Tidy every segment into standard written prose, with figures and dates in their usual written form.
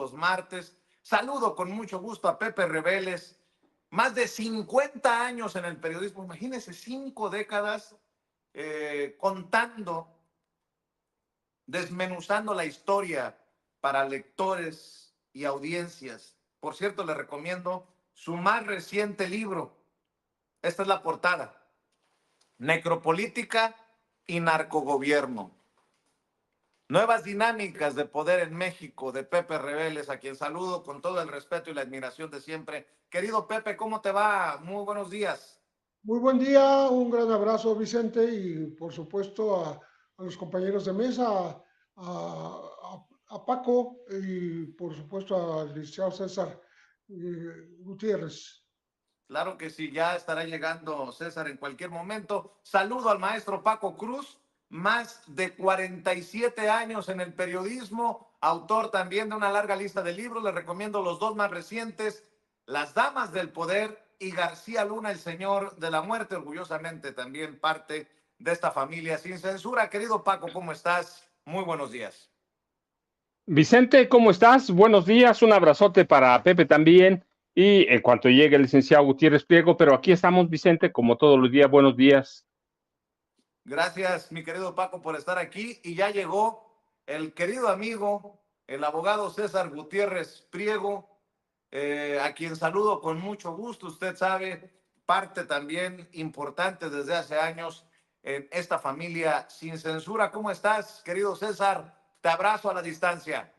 los martes. Saludo con mucho gusto a Pepe Reveles, más de 50 años en el periodismo, imagínense, 5 décadas contando, desmenuzando la historia para lectores y audiencias. Por cierto, le recomiendo su más reciente libro. Esta es la portada: Necropolítica y narcogobierno. Nuevas dinámicas de poder en México, de Pepe Reveles, a quien saludo con todo el respeto y la admiración de siempre. Querido Pepe, ¿cómo te va? Muy buenos días. Muy buen día, un gran abrazo, Vicente, y por supuesto a los compañeros de mesa, a Paco y por supuesto al licenciado César Gutiérrez. Claro que sí, ya estará llegando César en cualquier momento. Saludo al maestro Paco Cruz, más de 47 años en el periodismo, autor también de una larga lista de libros. Les recomiendo los dos más recientes: Las Damas del Poder y García Luna, el Señor de la Muerte, orgullosamente también parte de esta familia sin censura. Querido Paco, ¿cómo estás? Muy buenos días. Vicente, ¿cómo estás? Buenos días, un abrazote para Pepe también y en cuanto llegue el licenciado Gutiérrez Priego, pero aquí estamos, Vicente, como todos los días, buenos días. Gracias, mi querido Paco, por estar aquí. Y ya llegó el querido amigo, el abogado César Gutiérrez Priego, a quien saludo con mucho gusto. Usted sabe, parte también importante desde hace años en esta familia sin censura. ¿Cómo estás, querido César? Te abrazo a la distancia.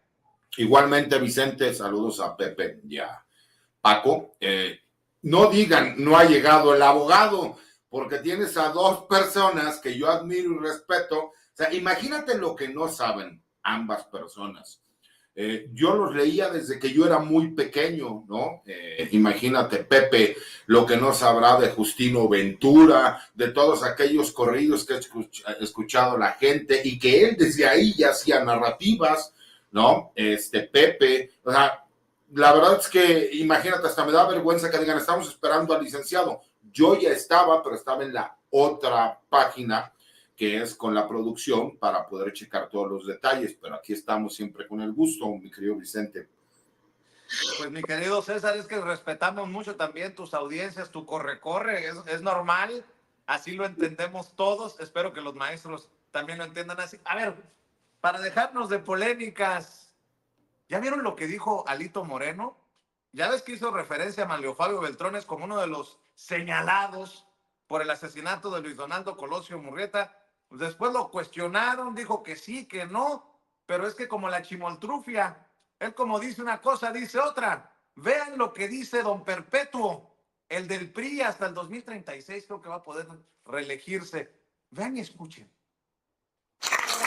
Igualmente, Vicente, saludos a Pepe y a Paco. No digan, no ha llegado el abogado, porque tienes a dos personas que yo admiro y respeto. O sea, imagínate lo que no saben ambas personas. Yo los leía desde que yo era muy pequeño, ¿no? Imagínate, Pepe, lo que no sabrá de Justino Ventura, de todos aquellos corridos que ha escuchado la gente y que él desde ahí ya hacía narrativas, ¿no? Pepe, o sea, la verdad es que, imagínate, hasta me da vergüenza que digan, estamos esperando al licenciado. Yo ya estaba, pero estaba en la otra página, que es con la producción, para poder checar todos los detalles, pero aquí estamos siempre con el gusto, mi querido Vicente. Pues mi querido César, es que respetamos mucho también tus audiencias, tu corre-corre, es normal, así lo entendemos todos, espero que los maestros también lo entiendan así. A ver, para dejarnos de polémicas, ¿ya vieron lo que dijo Alito Moreno? Ya ves que hizo referencia a Manlio Fabio Beltrones como uno de los señalados por el asesinato de Luis Donaldo Colosio Murrieta. Después lo cuestionaron, dijo que sí, que no, pero es que como la chimoltrufia, él como dice una cosa, dice otra. Vean lo que dice don Perpetuo, el del PRI hasta el 2036, creo que va a poder reelegirse. Vean y escuchen.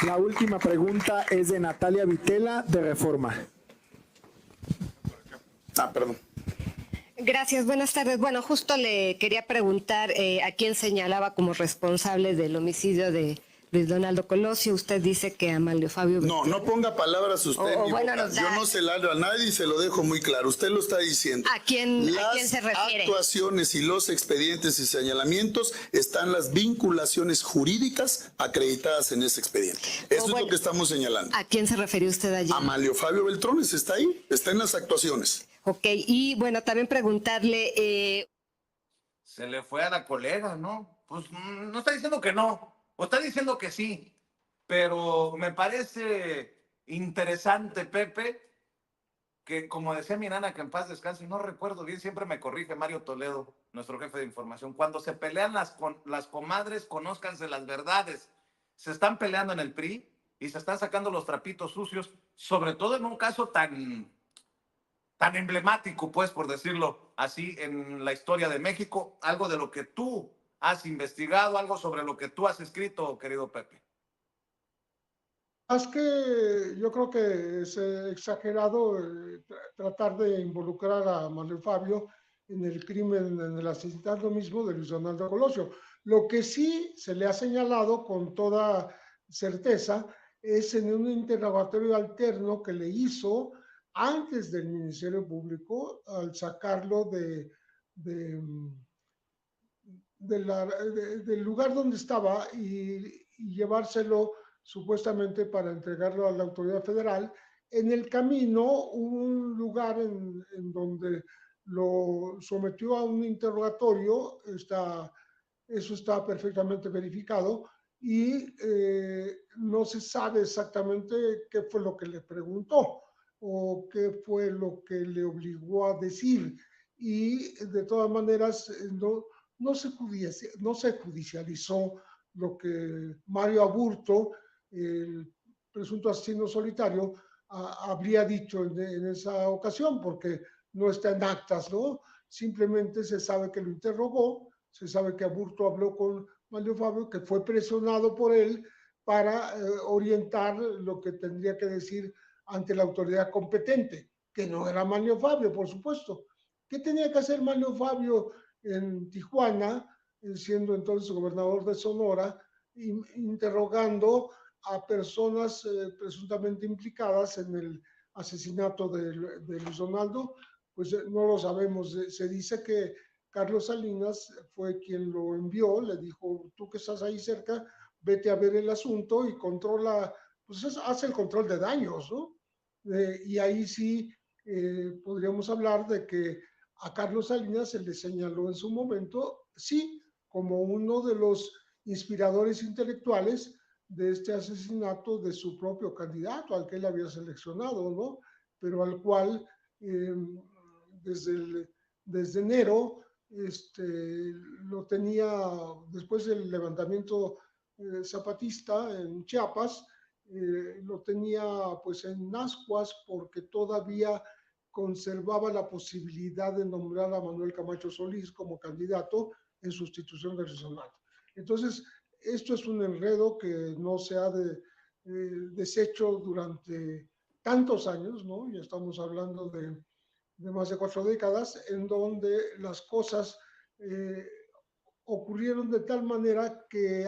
La última pregunta es de Natalia Vitela, de Reforma. Perdón. Gracias, buenas tardes. Bueno, justo le quería preguntar a quién señalaba como responsable del homicidio de Luis Donaldo Colosio. Usted dice que a Manlio Fabio... No ponga palabras usted en mi bueno, boca. Yo no celalo a nadie y se lo dejo muy claro. Usted lo está diciendo. ¿A quién se refiere? Las actuaciones y los expedientes y señalamientos están las vinculaciones jurídicas acreditadas en ese expediente. Eso es lo que estamos señalando. ¿A quién se refirió usted allí? A Manlio Fabio Beltrones, está ahí, está en las actuaciones. Ok, y bueno, también preguntarle... Se le fue a la colega, ¿no? Pues no está diciendo que no, o está diciendo que sí, pero me parece interesante, Pepe, que como decía mi nana, que en paz descanse, y no recuerdo bien, siempre me corrige Mario Toledo, nuestro jefe de información, cuando se pelean las comadres, conózcanse las verdades. Se están peleando en el PRI y se están sacando los trapitos sucios, sobre todo en un caso tan emblemático, pues, por decirlo así, en la historia de México, algo de lo que tú has investigado, algo sobre lo que tú has escrito, querido Pepe. Es que yo creo que es exagerado tratar de involucrar a Manuel Fabio en el crimen, en el asesinato mismo de Luis Donaldo Colosio. Lo que sí se le ha señalado con toda certeza es en un interrogatorio alterno que le hizo antes del Ministerio Público al sacarlo del lugar donde estaba y llevárselo supuestamente para entregarlo a la autoridad federal, En el camino hubo un lugar en donde lo sometió a un interrogatorio, eso está perfectamente verificado, y no se sabe exactamente qué fue lo que le preguntó o qué fue lo que le obligó a decir. Y de todas maneras, no se judicializó lo que Mario Aburto, el presunto asesino solitario, habría dicho en esa ocasión, porque no está en actas, ¿no? Simplemente se sabe que lo interrogó, se sabe que Aburto habló con Manlio Fabio, que fue presionado por él para orientar lo que tendría que decir ante la autoridad competente, que no era Manlio Fabio, por supuesto. ¿Qué tenía que hacer Manlio Fabio en Tijuana, siendo entonces gobernador de Sonora, interrogando a personas presuntamente implicadas en el asesinato de Luis Donaldo? Pues no lo sabemos. Se dice que Carlos Salinas fue quien lo envió, le dijo, tú que estás ahí cerca, vete a ver el asunto y controla, pues hace el control de daños, ¿no? Y ahí sí podríamos hablar de que a Carlos Salinas se le señaló en su momento, sí, como uno de los inspiradores intelectuales de este asesinato de su propio candidato, al que él había seleccionado, ¿no? Pero al cual desde enero lo tenía, después del levantamiento zapatista en Chiapas, lo tenía pues en ascuas porque todavía conservaba la posibilidad de nombrar a Manuel Camacho Solís como candidato en sustitución de Luis Donaldo. Entonces, esto es un enredo que no se ha deshecho durante tantos años, ¿no? Ya estamos hablando de más de 4 décadas, en donde las cosas ocurrieron de tal manera que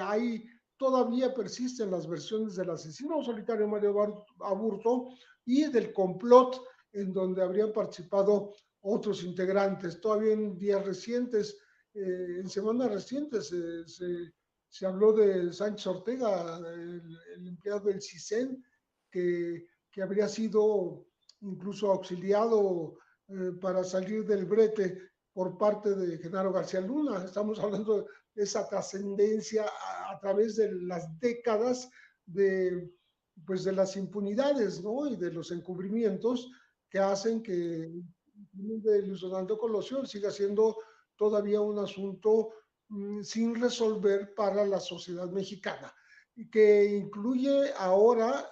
todavía persisten las versiones del asesino solitario Mario Aburto y del complot en donde habrían participado otros integrantes. Todavía en días recientes, en semanas recientes, se habló de Sánchez Ortega, el empleado del CISEN, que habría sido incluso auxiliado para salir del brete por parte de Genaro García Luna. Estamos hablando de esa trascendencia a través de las décadas pues de las impunidades, ¿no? Y de los encubrimientos que hacen que el crimen de Luis Donaldo Colosio siga siendo todavía un asunto sin resolver para la sociedad mexicana, y que incluye ahora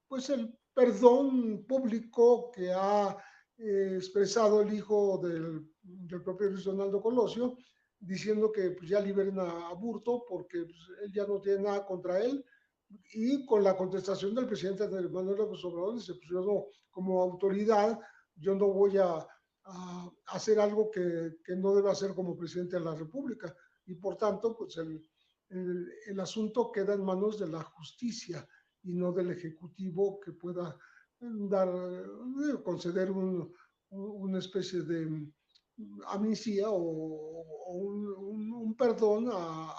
pues el perdón público que ha expresado el hijo del propio Luis Donaldo Colosio, diciendo que pues, ya liberen a Aburto porque pues, él ya no tiene nada contra él, y con la contestación del presidente Manuel López Obrador, dice, pues yo no, como autoridad, yo no voy a hacer algo que no debe hacer como presidente de la República, y por tanto, pues el asunto queda en manos de la justicia y no del Ejecutivo, que pueda conceder una especie de amnistía o un perdón a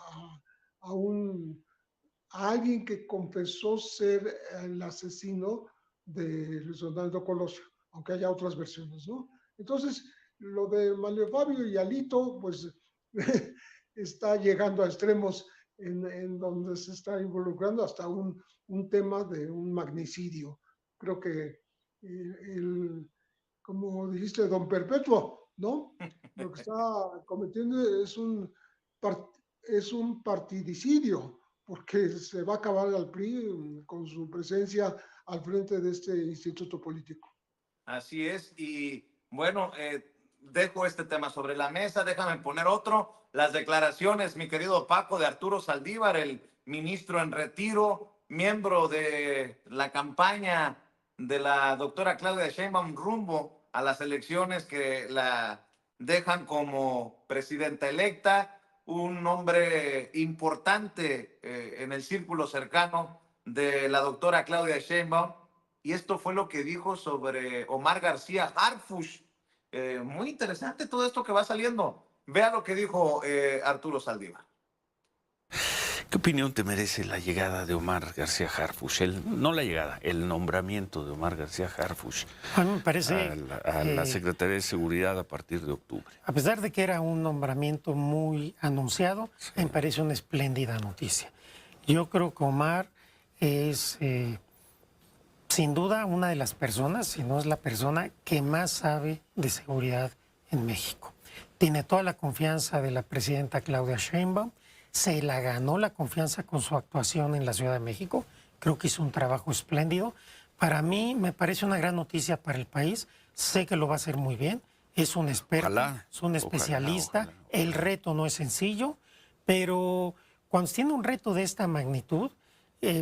alguien que confesó ser el asesino de Luis Donaldo Colosio, aunque haya otras versiones, ¿no? Entonces, lo de Manlio Fabio y Alito, pues está llegando a extremos en donde se está involucrando hasta un tema de un magnicidio. Creo que como dijiste, don Perpetuo, ¿no? Lo que está cometiendo es un partidicidio, porque se va a acabar al PRI con su presencia al frente de este instituto político. Así es, y bueno, dejo este tema sobre la mesa, déjame poner otro, las declaraciones, mi querido Paco, de Arturo Saldívar, el ministro en retiro, miembro de la campaña de la doctora Claudia Sheinbaum rumbo a las elecciones que la dejan como presidenta electa, un hombre importante en el círculo cercano de la doctora Claudia Sheinbaum. Y esto fue lo que dijo sobre Omar García Harfuch. Muy interesante todo esto que va saliendo. Vea lo que dijo Arturo Saldívar. ¿Qué opinión te merece la llegada de Omar García Harfuch? No la llegada, el nombramiento de Omar García Harfuch A mí me parece, a la Secretaría de Seguridad a partir de octubre. a pesar de que era un nombramiento muy anunciado, me parece una espléndida noticia. Yo creo que Omar es sin duda una de las personas, si no es la persona que más sabe de seguridad en México. Tiene toda la confianza de la presidenta Claudia Sheinbaum, se la ganó la confianza con su actuación en la Ciudad de México, creo que hizo un trabajo espléndido. Para mí me parece una gran noticia para el país, sé que lo va a hacer muy bien, es un experto, Ojalá, es un especialista, ojalá. el reto no es sencillo, pero cuando tiene un reto de esta magnitud,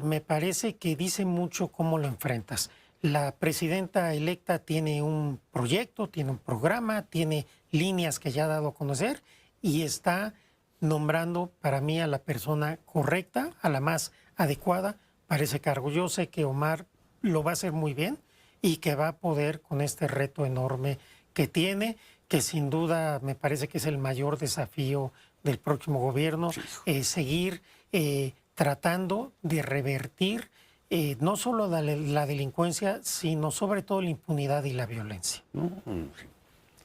me parece que dice mucho cómo lo enfrentas. La presidenta electa tiene un proyecto, tiene un programa, tiene líneas que ya ha dado a conocer y está nombrando para mí a la persona correcta, a la más adecuada para ese cargo. Yo sé que Omar lo va a hacer muy bien y que va a poder con este reto enorme que tiene, que sin duda me parece que es el mayor desafío del próximo gobierno, seguir tratando de revertir no solo la delincuencia, sino sobre todo la impunidad y la violencia.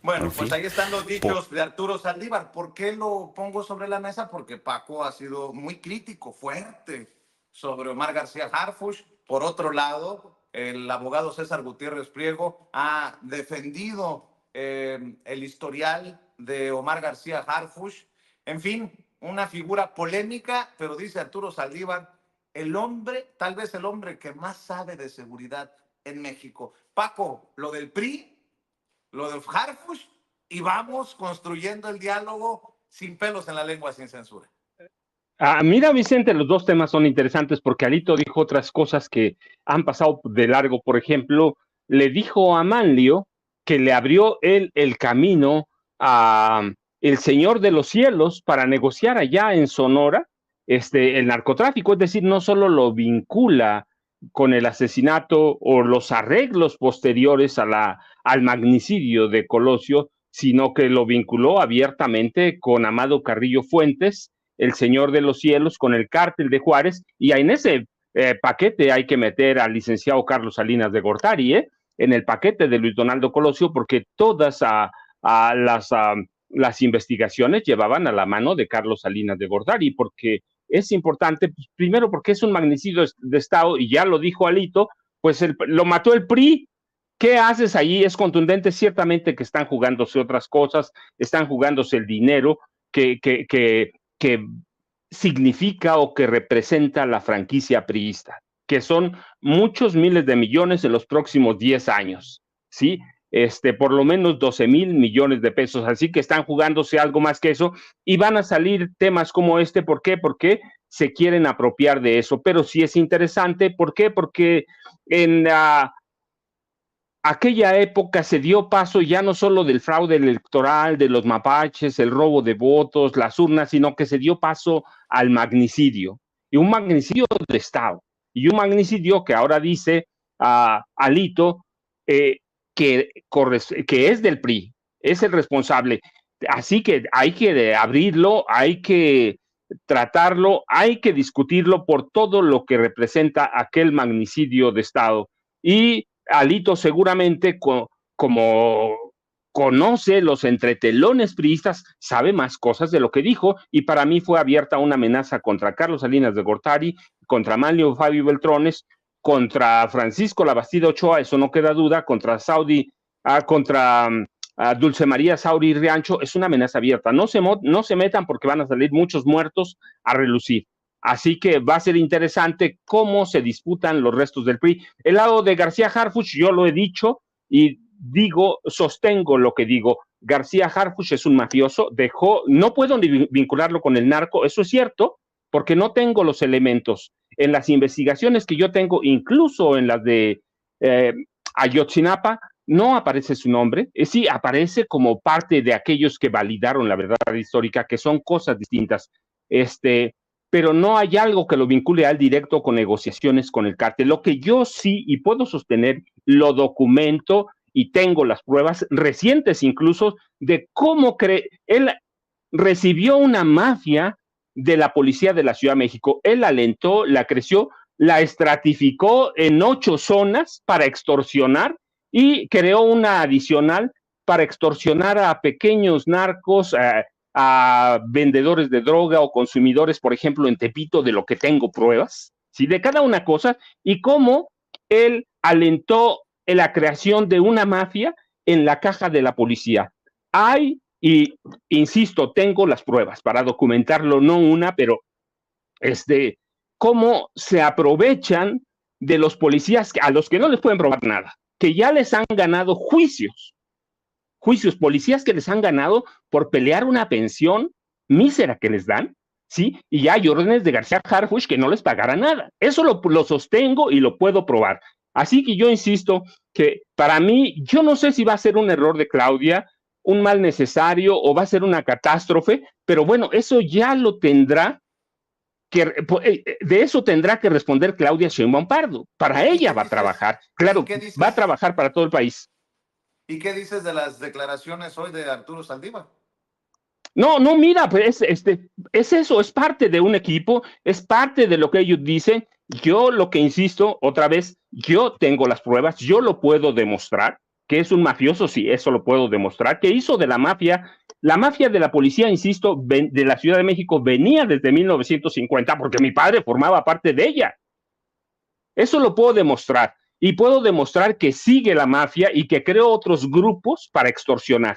Bueno, pues ahí están los dichos de Arturo Saldívar. ¿Por qué lo pongo sobre la mesa? Porque Paco ha sido muy crítico, fuerte, sobre Omar García Harfuch. Por otro lado, el abogado César Gutiérrez Priego ha defendido el historial de Omar García Harfuch. En fin, una figura polémica, pero dice Arturo Saldívar, el hombre, tal vez el hombre que más sabe de seguridad en México. Paco, lo del PRI, lo de Harfuch, y vamos construyendo el diálogo sin pelos en la lengua, sin censura. Mira, Vicente, los dos temas son interesantes porque Alito dijo otras cosas que han pasado de largo. Por ejemplo, le dijo a Manlio que le abrió él el camino a el Señor de los Cielos para negociar allá en Sonora el narcotráfico, es decir, no solo lo vincula con el asesinato o los arreglos posteriores al magnicidio de Colosio, sino que lo vinculó abiertamente con Amado Carrillo Fuentes, el Señor de los Cielos, con el cártel de Juárez, y en ese paquete hay que meter al licenciado Carlos Salinas de Gortari, en el paquete de Luis Donaldo Colosio, porque todas las investigaciones llevaban a la mano de Carlos Salinas de Gortari, porque es importante, pues, primero porque es un magnicidio de Estado, y ya lo dijo Alito, pues lo mató el PRI. ¿Qué haces ahí? Es contundente, ciertamente que están jugándose otras cosas, están jugándose el dinero que significa o que representa la franquicia priista, que son muchos miles de millones en los próximos 10 años, ¿sí? Por lo menos 12,000 millones de pesos, así que están jugándose algo más que eso, y van a salir temas como este. ¿Por qué? Porque se quieren apropiar de eso, pero sí es interesante. ¿Por qué? Porque en aquella época se dio paso ya no solo del fraude electoral, de los mapaches, el robo de votos, las urnas, sino que se dio paso al magnicidio, y un magnicidio de Estado, y un magnicidio que ahora dice Alito que es del PRI, es el responsable. Así que hay que abrirlo, hay que tratarlo, hay que discutirlo por todo lo que representa aquel magnicidio de Estado. Y Alito seguramente, como conoce los entretelones priistas, sabe más cosas de lo que dijo, y para mí fue abierta una amenaza contra Carlos Salinas de Gortari, contra Manlio Fabio Beltrones, contra Francisco Labastida Ochoa, eso no queda duda, contra Dulce María Sauri Riancho. Es una amenaza abierta. No se metan porque van a salir muchos muertos a relucir. Así que va a ser interesante cómo se disputan los restos del PRI. El lado de García Harfuch, yo lo he dicho y sostengo lo que digo. García Harfuch es un mafioso, no puedo ni vincularlo con el narco, eso es cierto, porque no tengo los elementos. En las investigaciones que yo tengo, incluso en las de Ayotzinapa, no aparece su nombre. Sí, aparece como parte de aquellos que validaron la verdad histórica, que son cosas distintas. Pero no hay algo que lo vincule al directo con negociaciones con el cártel. Lo que yo sí, y puedo sostener, lo documento y tengo las pruebas recientes incluso de cómo él recibió una mafia de la policía de la Ciudad de México. Él la alentó, la creció, la estratificó en 8 zonas para extorsionar y creó una adicional para extorsionar a pequeños narcos, a vendedores de droga o consumidores, por ejemplo, en Tepito, de lo que tengo pruebas, ¿sí? De cada una cosa, y cómo él alentó la creación de una mafia en la caja de la policía. Hay, y insisto, tengo las pruebas para documentarlo, no una, pero cómo se aprovechan de los policías a los que no les pueden probar nada, que ya les han ganado juicios, policías que les han ganado por pelear una pensión mísera que les dan, ¿sí? Y ya hay órdenes de García Harfuch que no les pagará nada. Eso lo sostengo y lo puedo probar. Así que yo insisto que para mí, yo no sé si va a ser un error de Claudia, un mal necesario o va a ser una catástrofe, pero bueno, eso ya lo tendrá de eso tendrá que responder Claudia Sheinbaum Pardo. Para ella va a trabajar, claro, va a trabajar para todo el país. ¿Y qué dices de las declaraciones hoy de Arturo Saldívar? No, mira, pues es eso, es parte de un equipo, es parte de lo que ellos dicen. Yo lo que insisto, otra vez, yo tengo las pruebas, yo lo puedo demostrar, que es un mafioso, sí, eso lo puedo demostrar, que hizo de la mafia de la policía, insisto, de la Ciudad de México venía desde 1950, porque mi padre formaba parte de ella. Eso lo puedo demostrar, y puedo demostrar que sigue la mafia y que creó otros grupos para extorsionar.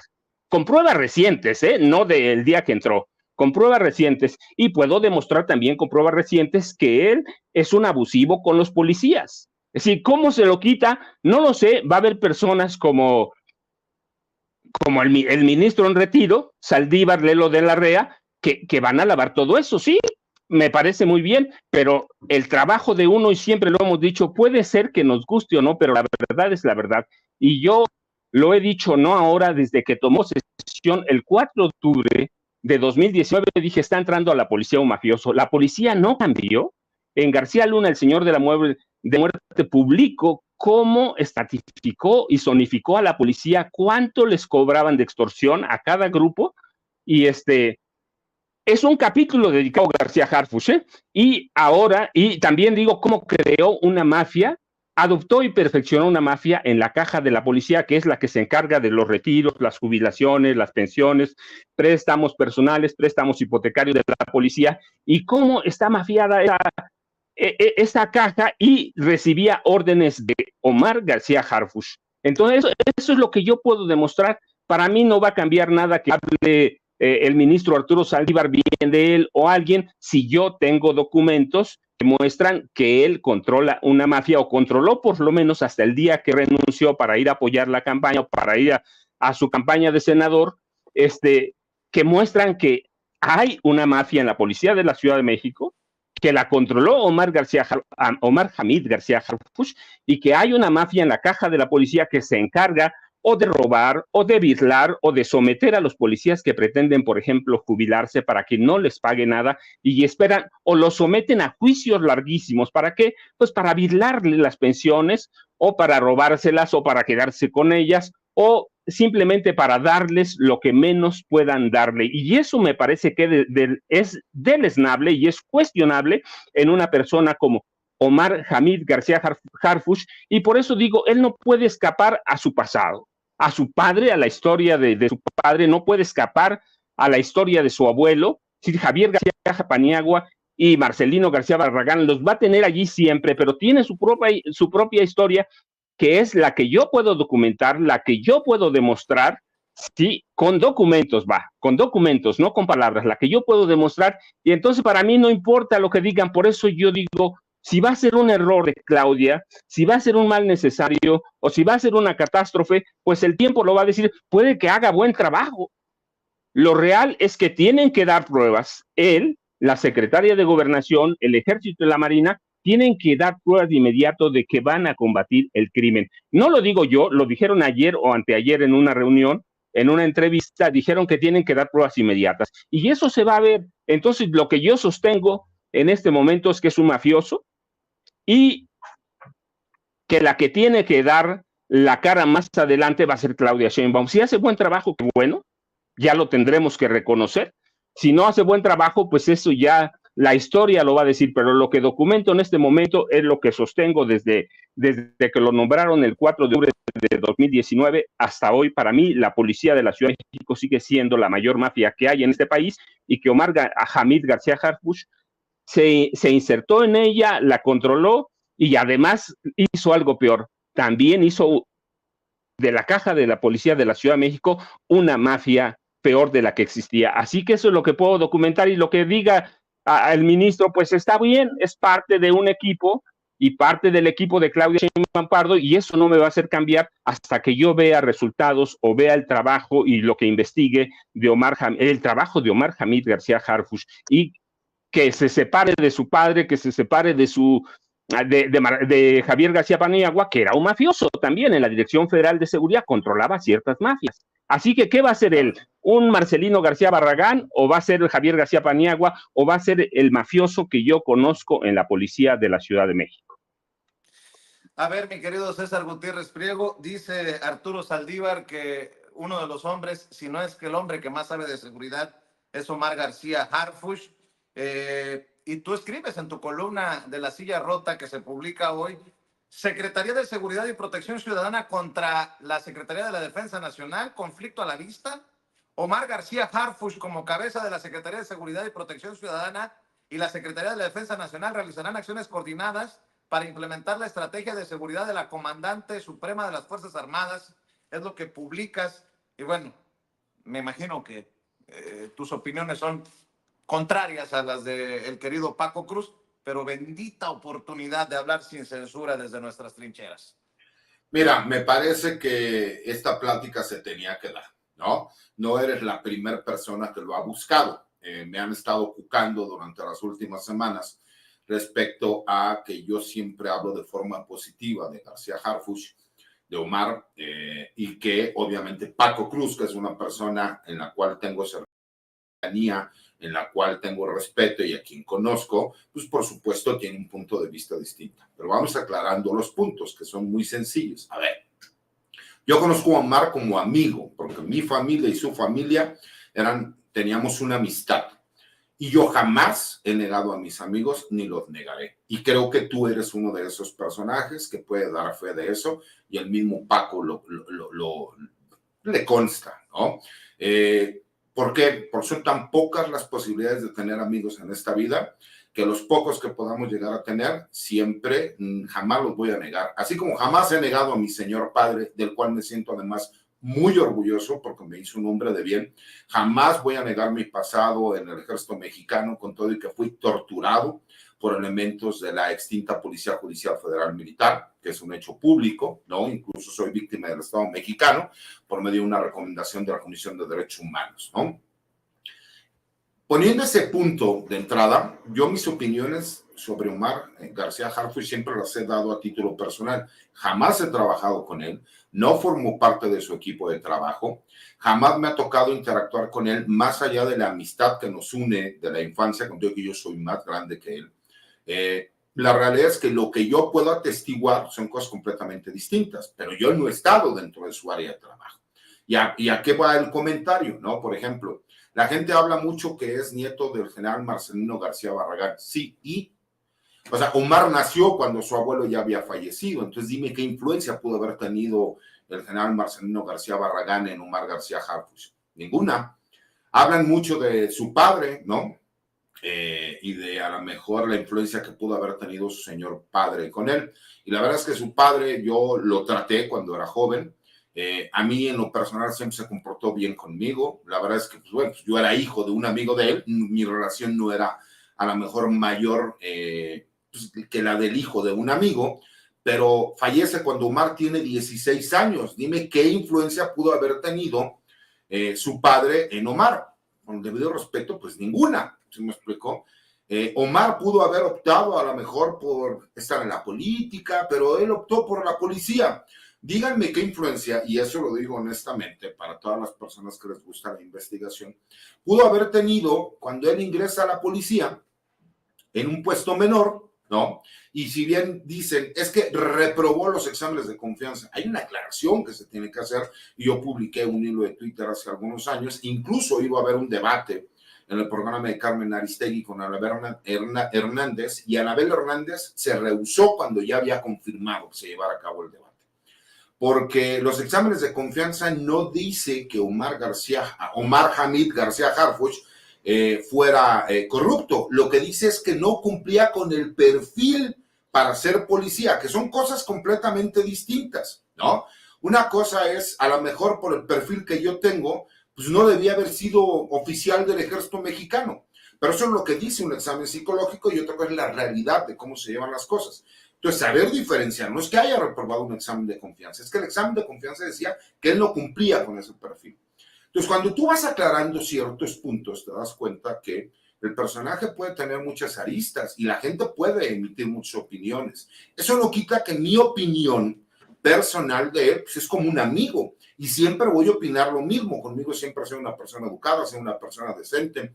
Con pruebas recientes, no del día que entró, con pruebas recientes, y puedo demostrar también con pruebas recientes que él es un abusivo con los policías. Es decir, ¿cómo se lo quita? No lo sé, va a haber personas como el ministro en retiro, Saldívar, Lelo de la Rea, que van a lavar todo eso, sí, me parece muy bien, pero el trabajo de uno, y siempre lo hemos dicho, puede ser que nos guste o no, pero la verdad es la verdad. Y yo lo he dicho no ahora, desde que tomó sesión el 4 de octubre de 2019, dije, está entrando a la policía un mafioso. La policía no cambió. En García Luna, el señor de la muerte publicó cómo estratificó y zonificó a la policía, cuánto les cobraban de extorsión a cada grupo, y es un capítulo dedicado a García Harfuch, y ahora, y también digo cómo creó una mafia, adoptó y perfeccionó una mafia en la caja de la policía, que es la que se encarga de los retiros, las jubilaciones, las pensiones, préstamos personales, préstamos hipotecarios de la policía, y cómo está mafiada esa caja, y recibía órdenes de Omar García Harfuch. Entonces, eso es lo que yo puedo demostrar. Para mí no va a cambiar nada que hable el ministro Arturo Saldívar bien de él o alguien, si yo tengo documentos que muestran que él controla una mafia, o controló por lo menos hasta el día que renunció para ir a apoyar la campaña, o para ir a su campaña de senador, que muestran que hay una mafia en la policía de la Ciudad de México, que la controló Omar Hamid García Harfuch, y que hay una mafia en la caja de la policía que se encarga o de robar, o de birlar, o de someter a los policías que pretenden, por ejemplo, jubilarse para que no les pague nada, y esperan, o los someten a juicios larguísimos. ¿Para qué? Pues para birlarle las pensiones, o para robárselas, o para quedarse con ellas, o simplemente para darles lo que menos puedan darle. Y eso me parece que es deleznable y es cuestionable en una persona como Omar Hamid García Harfuch, y por eso digo, él no puede escapar a su pasado, a su padre, a la historia de su padre, no puede escapar a la historia de su abuelo. Sí, Javier García Paniagua y Marcelino García Barragán los va a tener allí siempre, pero tiene su propia historia, que es la que yo puedo documentar, la que yo puedo demostrar, sí, con documentos, no con palabras, la que yo puedo demostrar. Y entonces para mí no importa lo que digan. Por eso yo digo, si va a ser un error de Claudia, si va a ser un mal necesario, o si va a ser una catástrofe, pues el tiempo lo va a decir. Puede que haga buen trabajo. Lo real es que tienen que dar pruebas. Él, la secretaria de Gobernación, el Ejército y la Marina, tienen que dar pruebas de inmediato de que van a combatir el crimen. No lo digo yo, lo dijeron ayer o anteayer en una reunión, en una entrevista, dijeron que tienen que dar pruebas inmediatas. Y eso se va a ver. Entonces, lo que yo sostengo en este momento es que es un mafioso, y que la que tiene que dar la cara más adelante va a ser Claudia Sheinbaum. Si hace buen trabajo, qué bueno, ya lo tendremos que reconocer, Si no hace buen trabajo, pues eso ya la historia lo va a decir, pero lo que documento en este momento es lo que sostengo desde que lo nombraron el 4 de octubre de 2019 hasta hoy. Para mí, la policía de la Ciudad de México sigue siendo la mayor mafia que hay en este país y que Hamid García Harfuch se insertó en ella, la controló y además hizo algo peor. También hizo de la caja de la policía de la Ciudad de México una mafia peor de la que existía. Así que eso es lo que puedo documentar, y lo que diga el ministro, pues está bien, es parte de un equipo y parte del equipo de Claudia Sheinbaum Pardo, y eso no me va a hacer cambiar hasta que yo vea resultados o vea el trabajo y lo que investigue de el trabajo de Omar Hamid García Harfuch, y que se separe de su padre, que se separe de Javier García Paniagua, que era un mafioso también en la Dirección Federal de Seguridad, controlaba ciertas mafias. Así que, ¿qué va a ser él? ¿Un Marcelino García Barragán, o va a ser Javier García Paniagua, o va a ser el mafioso que yo conozco en la policía de la Ciudad de México? A ver, mi querido César Gutiérrez Priego, dice Arturo Saldívar que uno de los hombres, si no es que el hombre que más sabe de seguridad, es Omar García Harfuch. Y tú escribes en tu columna de La Silla Rota, que se publica hoy, Secretaría de Seguridad y Protección Ciudadana contra la Secretaría de la Defensa Nacional, conflicto a la vista. Omar García Harfuch como cabeza de la Secretaría de Seguridad y Protección Ciudadana y la Secretaría de la Defensa Nacional realizarán acciones coordinadas para implementar la estrategia de seguridad de la Comandante Suprema de las Fuerzas Armadas. Es lo que publicas. Y bueno, me imagino que tus opiniones son contrarias a las del querido Paco Cruz, pero bendita oportunidad de hablar sin censura desde nuestras trincheras. Mira, me parece que esta plática se tenía que dar, ¿no? No eres la primera persona que lo ha buscado. Me han estado cucando durante las últimas semanas respecto a que yo siempre hablo de forma positiva de García Harfuch, de Omar, y que obviamente Paco Cruz, que es una persona en la cual tengo cercanía, en la cual tengo respeto y a quien conozco, pues por supuesto tiene un punto de vista distinto. Pero vamos aclarando los puntos, que son muy sencillos. A ver, yo conozco a Omar como amigo, porque mi familia y su familia teníamos una amistad. Y yo jamás he negado a mis amigos, ni los negaré. Y creo que tú eres uno de esos personajes que puede dar fe de eso, y el mismo Paco le consta, ¿no? ¿Por qué? Porque son tan pocas las posibilidades de tener amigos en esta vida, que los pocos que podamos llegar a tener, siempre, jamás los voy a negar. Así como jamás he negado a mi señor padre, del cual me siento además muy orgulloso porque me hizo un hombre de bien. Jamás voy a negar mi pasado en el ejército mexicano, con todo y que fui torturado por elementos de la extinta Policía Judicial Federal Militar, que es un hecho público, ¿no? Incluso soy víctima del Estado mexicano por medio de una recomendación de la Comisión de Derechos Humanos, ¿no? Poniendo ese punto de entrada, yo mis opiniones sobre Omar García Harfuch siempre las he dado a título personal. Jamás he trabajado con él, no formo parte de su equipo de trabajo, jamás me ha tocado interactuar con él más allá de la amistad que nos une de la infancia, con todo que yo soy más grande que él. La realidad es que lo que yo puedo atestiguar son cosas completamente distintas, pero yo no he estado dentro de su área de trabajo. ¿Y a qué va el comentario? ¿No? Por ejemplo, la gente habla mucho que es nieto del general Marcelino García Barragán. Sí, o sea, Omar nació cuando su abuelo ya había fallecido. Entonces dime qué influencia pudo haber tenido el general Marcelino García Barragán en Omar García Harfuch. Ninguna. Hablan mucho de su padre, ¿no? Y de a lo mejor la influencia que pudo haber tenido su señor padre con él. Y la verdad es que su padre yo lo traté cuando era joven. A mí en lo personal siempre se comportó bien conmigo. La verdad es que pues, bueno, yo era hijo de un amigo de él. Mi relación no era a lo mejor mayor pues, que la del hijo de un amigo, pero fallece cuando Omar tiene 16 años. Dime qué influencia pudo haber tenido su padre en Omar. Con el debido respeto, pues ninguna. ¿Sí me explicó? Omar pudo haber optado a lo mejor por estar en la política, pero él optó por la policía. Díganme qué influencia, y eso lo digo honestamente para todas las personas que les gusta la investigación, pudo haber tenido cuando él ingresa a la policía en un puesto menor, ¿no? Y si bien dicen, es que reprobó los exámenes de confianza, hay una aclaración que se tiene que hacer, y yo publiqué un hilo de Twitter hace algunos años, incluso iba a haber un debate en el programa de Carmen Aristegui con Anabel Hernández, y Anabel Hernández se rehusó cuando ya había confirmado que se llevara a cabo el debate. Porque los exámenes de confianza no dice que Omar Hamid García Harfuch fuera corrupto. Lo que dice es que no cumplía con el perfil para ser policía, que son cosas completamente distintas, ¿no? Una cosa es, a lo mejor por el perfil que yo tengo, pues no debía haber sido oficial del ejército mexicano. Pero eso es lo que dice un examen psicológico, y otra cosa es la realidad de cómo se llevan las cosas. Entonces, saber diferenciar, no es que haya reprobado un examen de confianza, es que el examen de confianza decía que él no cumplía con ese perfil. Entonces, cuando tú vas aclarando ciertos puntos, te das cuenta que el personaje puede tener muchas aristas y la gente puede emitir muchas opiniones. Eso no quita que mi opinión personal de él pues es como un amigo, y siempre voy a opinar lo mismo. Conmigo siempre soy una persona educada, soy una persona decente.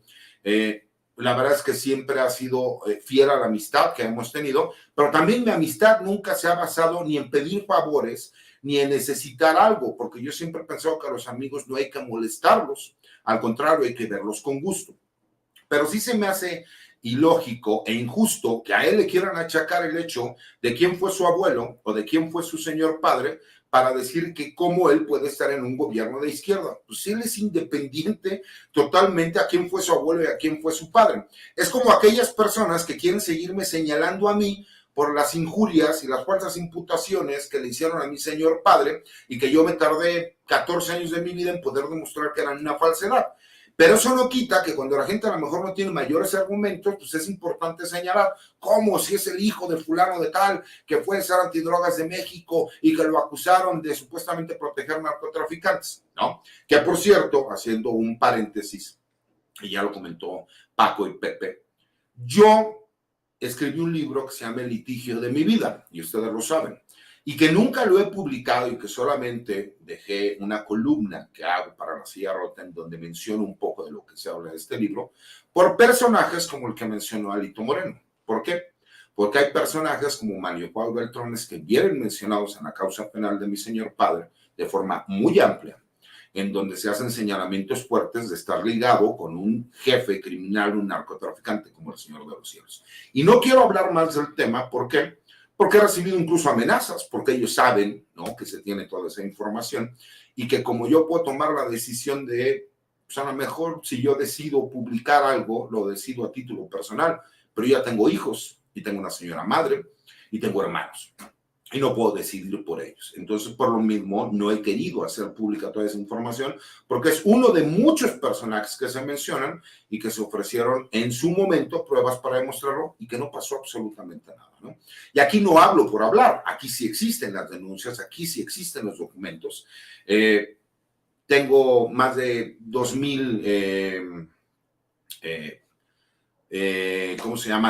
La verdad es que siempre ha sido fiel a la amistad que hemos tenido, pero también mi amistad nunca se ha basado ni en pedir favores, ni en necesitar algo, porque yo siempre he pensado que a los amigos no hay que molestarlos, al contrario, hay que verlos con gusto. Pero sí se me hace ilógico e injusto que a él le quieran achacar el hecho de quién fue su abuelo o de quién fue su señor padre, para decir que cómo él puede estar en un gobierno de izquierda. Pues él es independiente totalmente a quién fue su abuelo y a quién fue su padre. Es como aquellas personas que quieren seguirme señalando a mí por las injurias y las falsas imputaciones que le hicieron a mi señor padre, y que yo me tardé 14 años de mi vida en poder demostrar que eran una falsedad. Pero eso no quita que cuando la gente a lo mejor no tiene mayores argumentos, pues es importante señalar cómo, si es el hijo de fulano de tal, que fue ser antidrogas de México y que lo acusaron de supuestamente proteger narcotraficantes, ¿no? Que por cierto, haciendo un paréntesis, y ya lo comentó Paco y Pepe, yo escribí un libro que se llama El litigio de mi vida, y ustedes lo saben, y que nunca lo he publicado, y que solamente dejé una columna que hago para La Silla Rota, en donde menciono un poco de lo que se habla de este libro, por personajes como el que mencionó Alito Moreno. ¿Por qué? Porque hay personajes como Manlio Fabio Beltrones que vienen mencionados en la causa penal de mi señor padre de forma muy amplia, en donde se hacen señalamientos fuertes de estar ligado con un jefe criminal, un narcotraficante como el Señor de los Cielos. Y no quiero hablar más del tema, ¿por qué? Porque he recibido incluso amenazas, porque ellos saben, ¿no?, que se tiene toda esa información, y que como yo puedo tomar la decisión de, pues a lo mejor si yo decido publicar algo, lo decido a título personal, pero yo ya tengo hijos, y tengo una señora madre, y tengo hermanos, y no puedo decidir por ellos. Entonces, por lo mismo, no he querido hacer pública toda esa información, porque es uno de muchos personajes que se mencionan y que se ofrecieron en su momento pruebas para demostrarlo, y que no pasó absolutamente nada, ¿no? Y aquí no hablo por hablar, aquí sí existen las denuncias, aquí sí existen los documentos. Tengo más de 2,000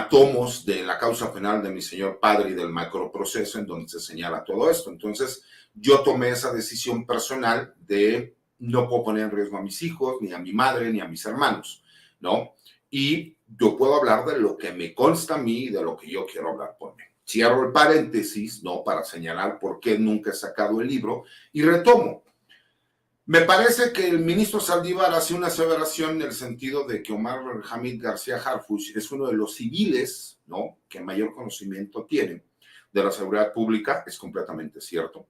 tomos de la causa penal de mi señor padre y del macroproceso, en donde se señala todo esto. Entonces, yo tomé esa decisión personal de no puedo poner en riesgo a mis hijos, ni a mi madre, ni a mis hermanos, ¿no? Y yo puedo hablar de lo que me consta a mí y de lo que yo quiero hablar por mí. Cierro el paréntesis, ¿no?, para señalar por qué nunca he sacado el libro, y retomo. Me parece que el ministro Saldívar hace una aseveración en el sentido de que Omar Hamid García Harfuch es uno de los civiles, ¿no?, que mayor conocimiento tiene de la seguridad pública. Es completamente cierto.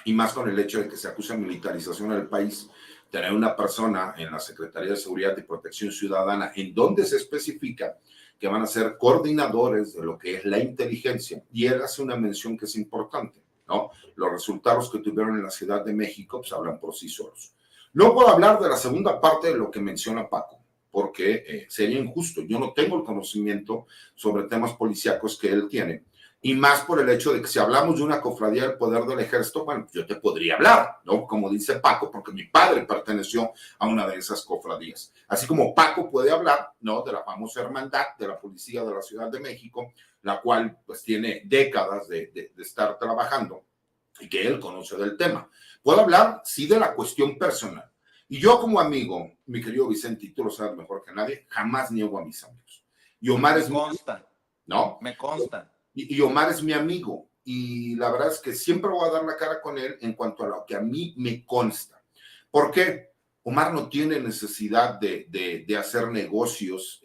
Y más con el hecho de que se acusa militarización del país, tener una persona en la Secretaría de Seguridad y Protección Ciudadana en donde se especifica que van a ser coordinadores de lo que es la inteligencia. Y él hace una mención que es importante, ¿no? Los resultados que tuvieron en la Ciudad de México pues hablan por sí solos. No puedo hablar de la segunda parte de lo que menciona Paco, porque sería injusto. Yo no tengo el conocimiento sobre temas policíacos que él tiene, y más por el hecho de que si hablamos de una cofradía del poder del ejército, bueno, yo te podría hablar, ¿no?, como dice Paco, porque mi padre perteneció a una de esas cofradías. Así como Paco puede hablar, ¿no?, de la famosa hermandad de la policía de la Ciudad de México, la cual pues tiene décadas de estar trabajando y que él conoce del tema. Puedo hablar, sí, de la cuestión personal. Y yo como amigo, mi querido Vicente, y tú lo sabes mejor que nadie, jamás niego a mis amigos. Y Omar es... Me consta. ¿No? Me consta. Y Omar es mi amigo. Y la verdad es que siempre voy a dar la cara con él en cuanto a lo que a mí me consta. ¿Por qué? Omar no tiene necesidad de hacer negocios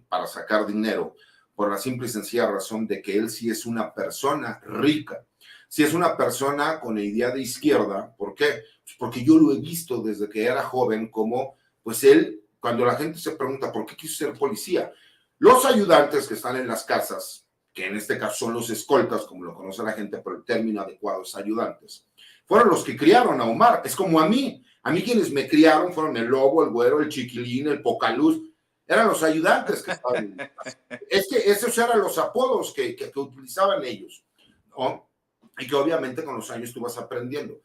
para sacar dinero, por la simple y sencilla razón de que él sí es una persona rica, sí es una persona con idea de izquierda. ¿Por qué? Pues porque yo lo he visto desde que era joven, como pues él, cuando la gente se pregunta por qué quiso ser policía, los ayudantes que están en las casas, que en este caso son los escoltas, como lo conoce la gente, pero el término adecuado es ayudantes, fueron los que criaron a Omar. Es como a mí quienes me criaron fueron el Lobo, el Güero, el Chiquilín, el Pocaluz, eran los ayudantes que estaban en casa. Es que esos eran los apodos que utilizaban ellos, ¿no? Y que obviamente con los años tú vas aprendiendo.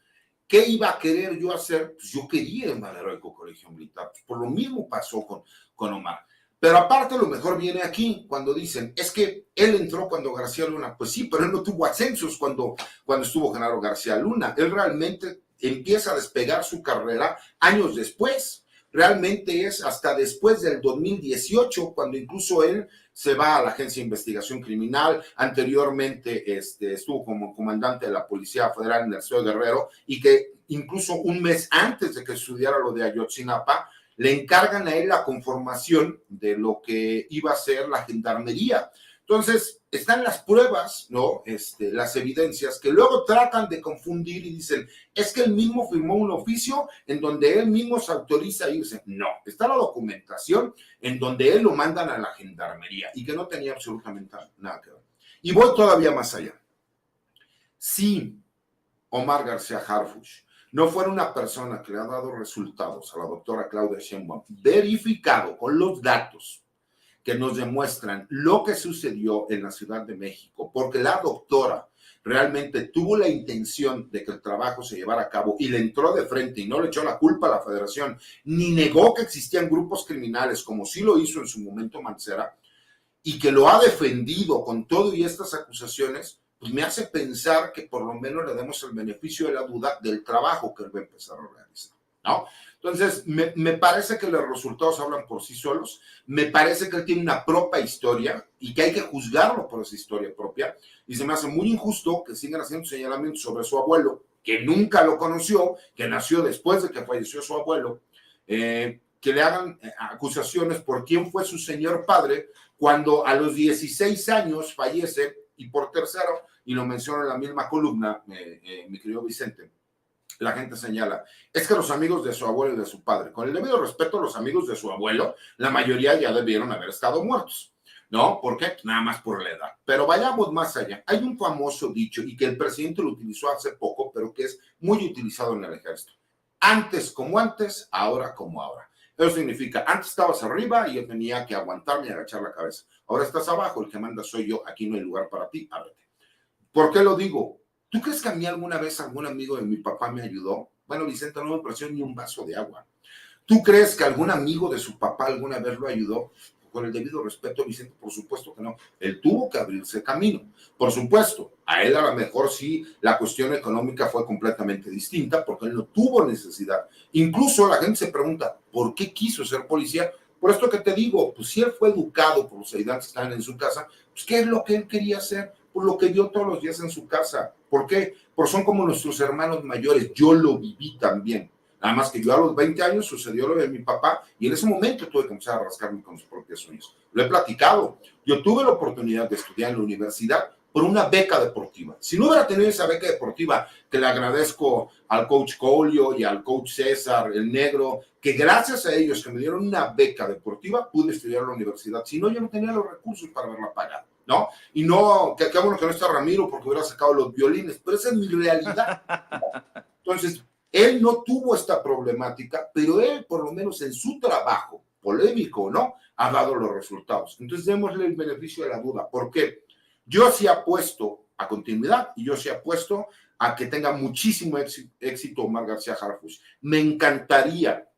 ¿Qué iba a querer yo hacer? Pues yo quería ir al Heroico Colegio Militar. Pues por lo mismo pasó con Omar. Pero aparte lo mejor viene aquí, cuando dicen, es que él entró cuando García Luna. Pues sí, pero él no tuvo ascensos cuando estuvo Genaro García Luna. Él realmente empieza a despegar su carrera años después. Realmente es hasta después del 2018, cuando incluso él se va a la Agencia de Investigación Criminal. Anteriormente estuvo como comandante de la Policía Federal en el Estado de Guerrero, y que incluso un mes antes de que estudiara lo de Ayotzinapa, le encargan a él la conformación de lo que iba a ser la Gendarmería. Entonces, están las pruebas, ¿no? Las evidencias que luego tratan de confundir y dicen, es que él mismo firmó un oficio en donde él mismo se autoriza a irse. No, está la documentación en donde él lo mandan a la Gendarmería y que no tenía absolutamente nada que ver. Y voy todavía más allá. Si Omar García Harfuch no fuera una persona que le ha dado resultados a la doctora Claudia Sheinbaum, verificado con los datos que nos demuestran lo que sucedió en la Ciudad de México, porque la doctora realmente tuvo la intención de que el trabajo se llevara a cabo y le entró de frente y no le echó la culpa a la Federación, ni negó que existían grupos criminales, como sí lo hizo en su momento Mancera, y que lo ha defendido con todo y estas acusaciones, pues me hace pensar que por lo menos le demos el beneficio de la duda del trabajo que él va a empezar a realizar, ¿no? Entonces, me parece que los resultados hablan por sí solos. Me parece que él tiene una propia historia y que hay que juzgarlo por esa historia propia. Y se me hace muy injusto que sigan haciendo señalamientos sobre su abuelo, que nunca lo conoció, que nació después de que falleció su abuelo, que le hagan acusaciones por quién fue su señor padre, cuando a los 16 años fallece, y por tercero, y lo menciona en la misma columna, mi querido Vicente, la gente señala, es que los amigos de su abuelo y de su padre, con el debido respeto, los amigos de su abuelo, la mayoría ya debieron haber estado muertos, ¿no? ¿Por qué? Nada más por la edad. Pero vayamos más allá. Hay un famoso dicho, y que el presidente lo utilizó hace poco, pero que es muy utilizado en el ejército. Antes como antes, ahora como ahora. Eso significa, antes estabas arriba y yo tenía que aguantarme y agachar la cabeza. Ahora estás abajo, el que manda soy yo, aquí no hay lugar para ti, ábrete. ¿Por qué lo digo? ¿Tú crees que a mí alguna vez algún amigo de mi papá me ayudó? Bueno, Vicente, no me ofreció ni un vaso de agua. ¿Tú crees que algún amigo de su papá alguna vez lo ayudó? Con el debido respeto, Vicente, por supuesto que no. Él tuvo que abrirse camino. Por supuesto, a él a lo mejor sí la cuestión económica fue completamente distinta porque él no tuvo necesidad. Incluso la gente se pregunta, ¿por qué quiso ser policía? Por esto que te digo, pues si él fue educado por los ayudantes que estaban en su casa, pues ¿qué es lo que él quería hacer? Por lo que vio todos los días en su casa. ¿Por qué? Porque son como nuestros hermanos mayores. Yo lo viví también. Nada más que yo a los 20 años sucedió lo de mi papá y en ese momento tuve que empezar a rascarme con mis propios uñas. Lo he platicado. Yo tuve la oportunidad de estudiar en la universidad por una beca deportiva. Si no hubiera tenido esa beca deportiva, que le agradezco al coach Colio y al coach César, el negro, que gracias a ellos que me dieron una beca deportiva, pude estudiar en la universidad. Si no, yo no tenía los recursos para haberla pagado, ¿no? Y no, qué bueno que no está Ramiro porque hubiera sacado los violines, pero esa es mi realidad. Entonces, él no tuvo esta problemática, pero él, por lo menos en su trabajo, polémico o no, ha dado los resultados. Entonces, démosle el beneficio de la duda. ¿Por qué? Yo sí apuesto a continuidad y yo sí apuesto a que tenga muchísimo éxito Omar García Harfuch. Me encantaría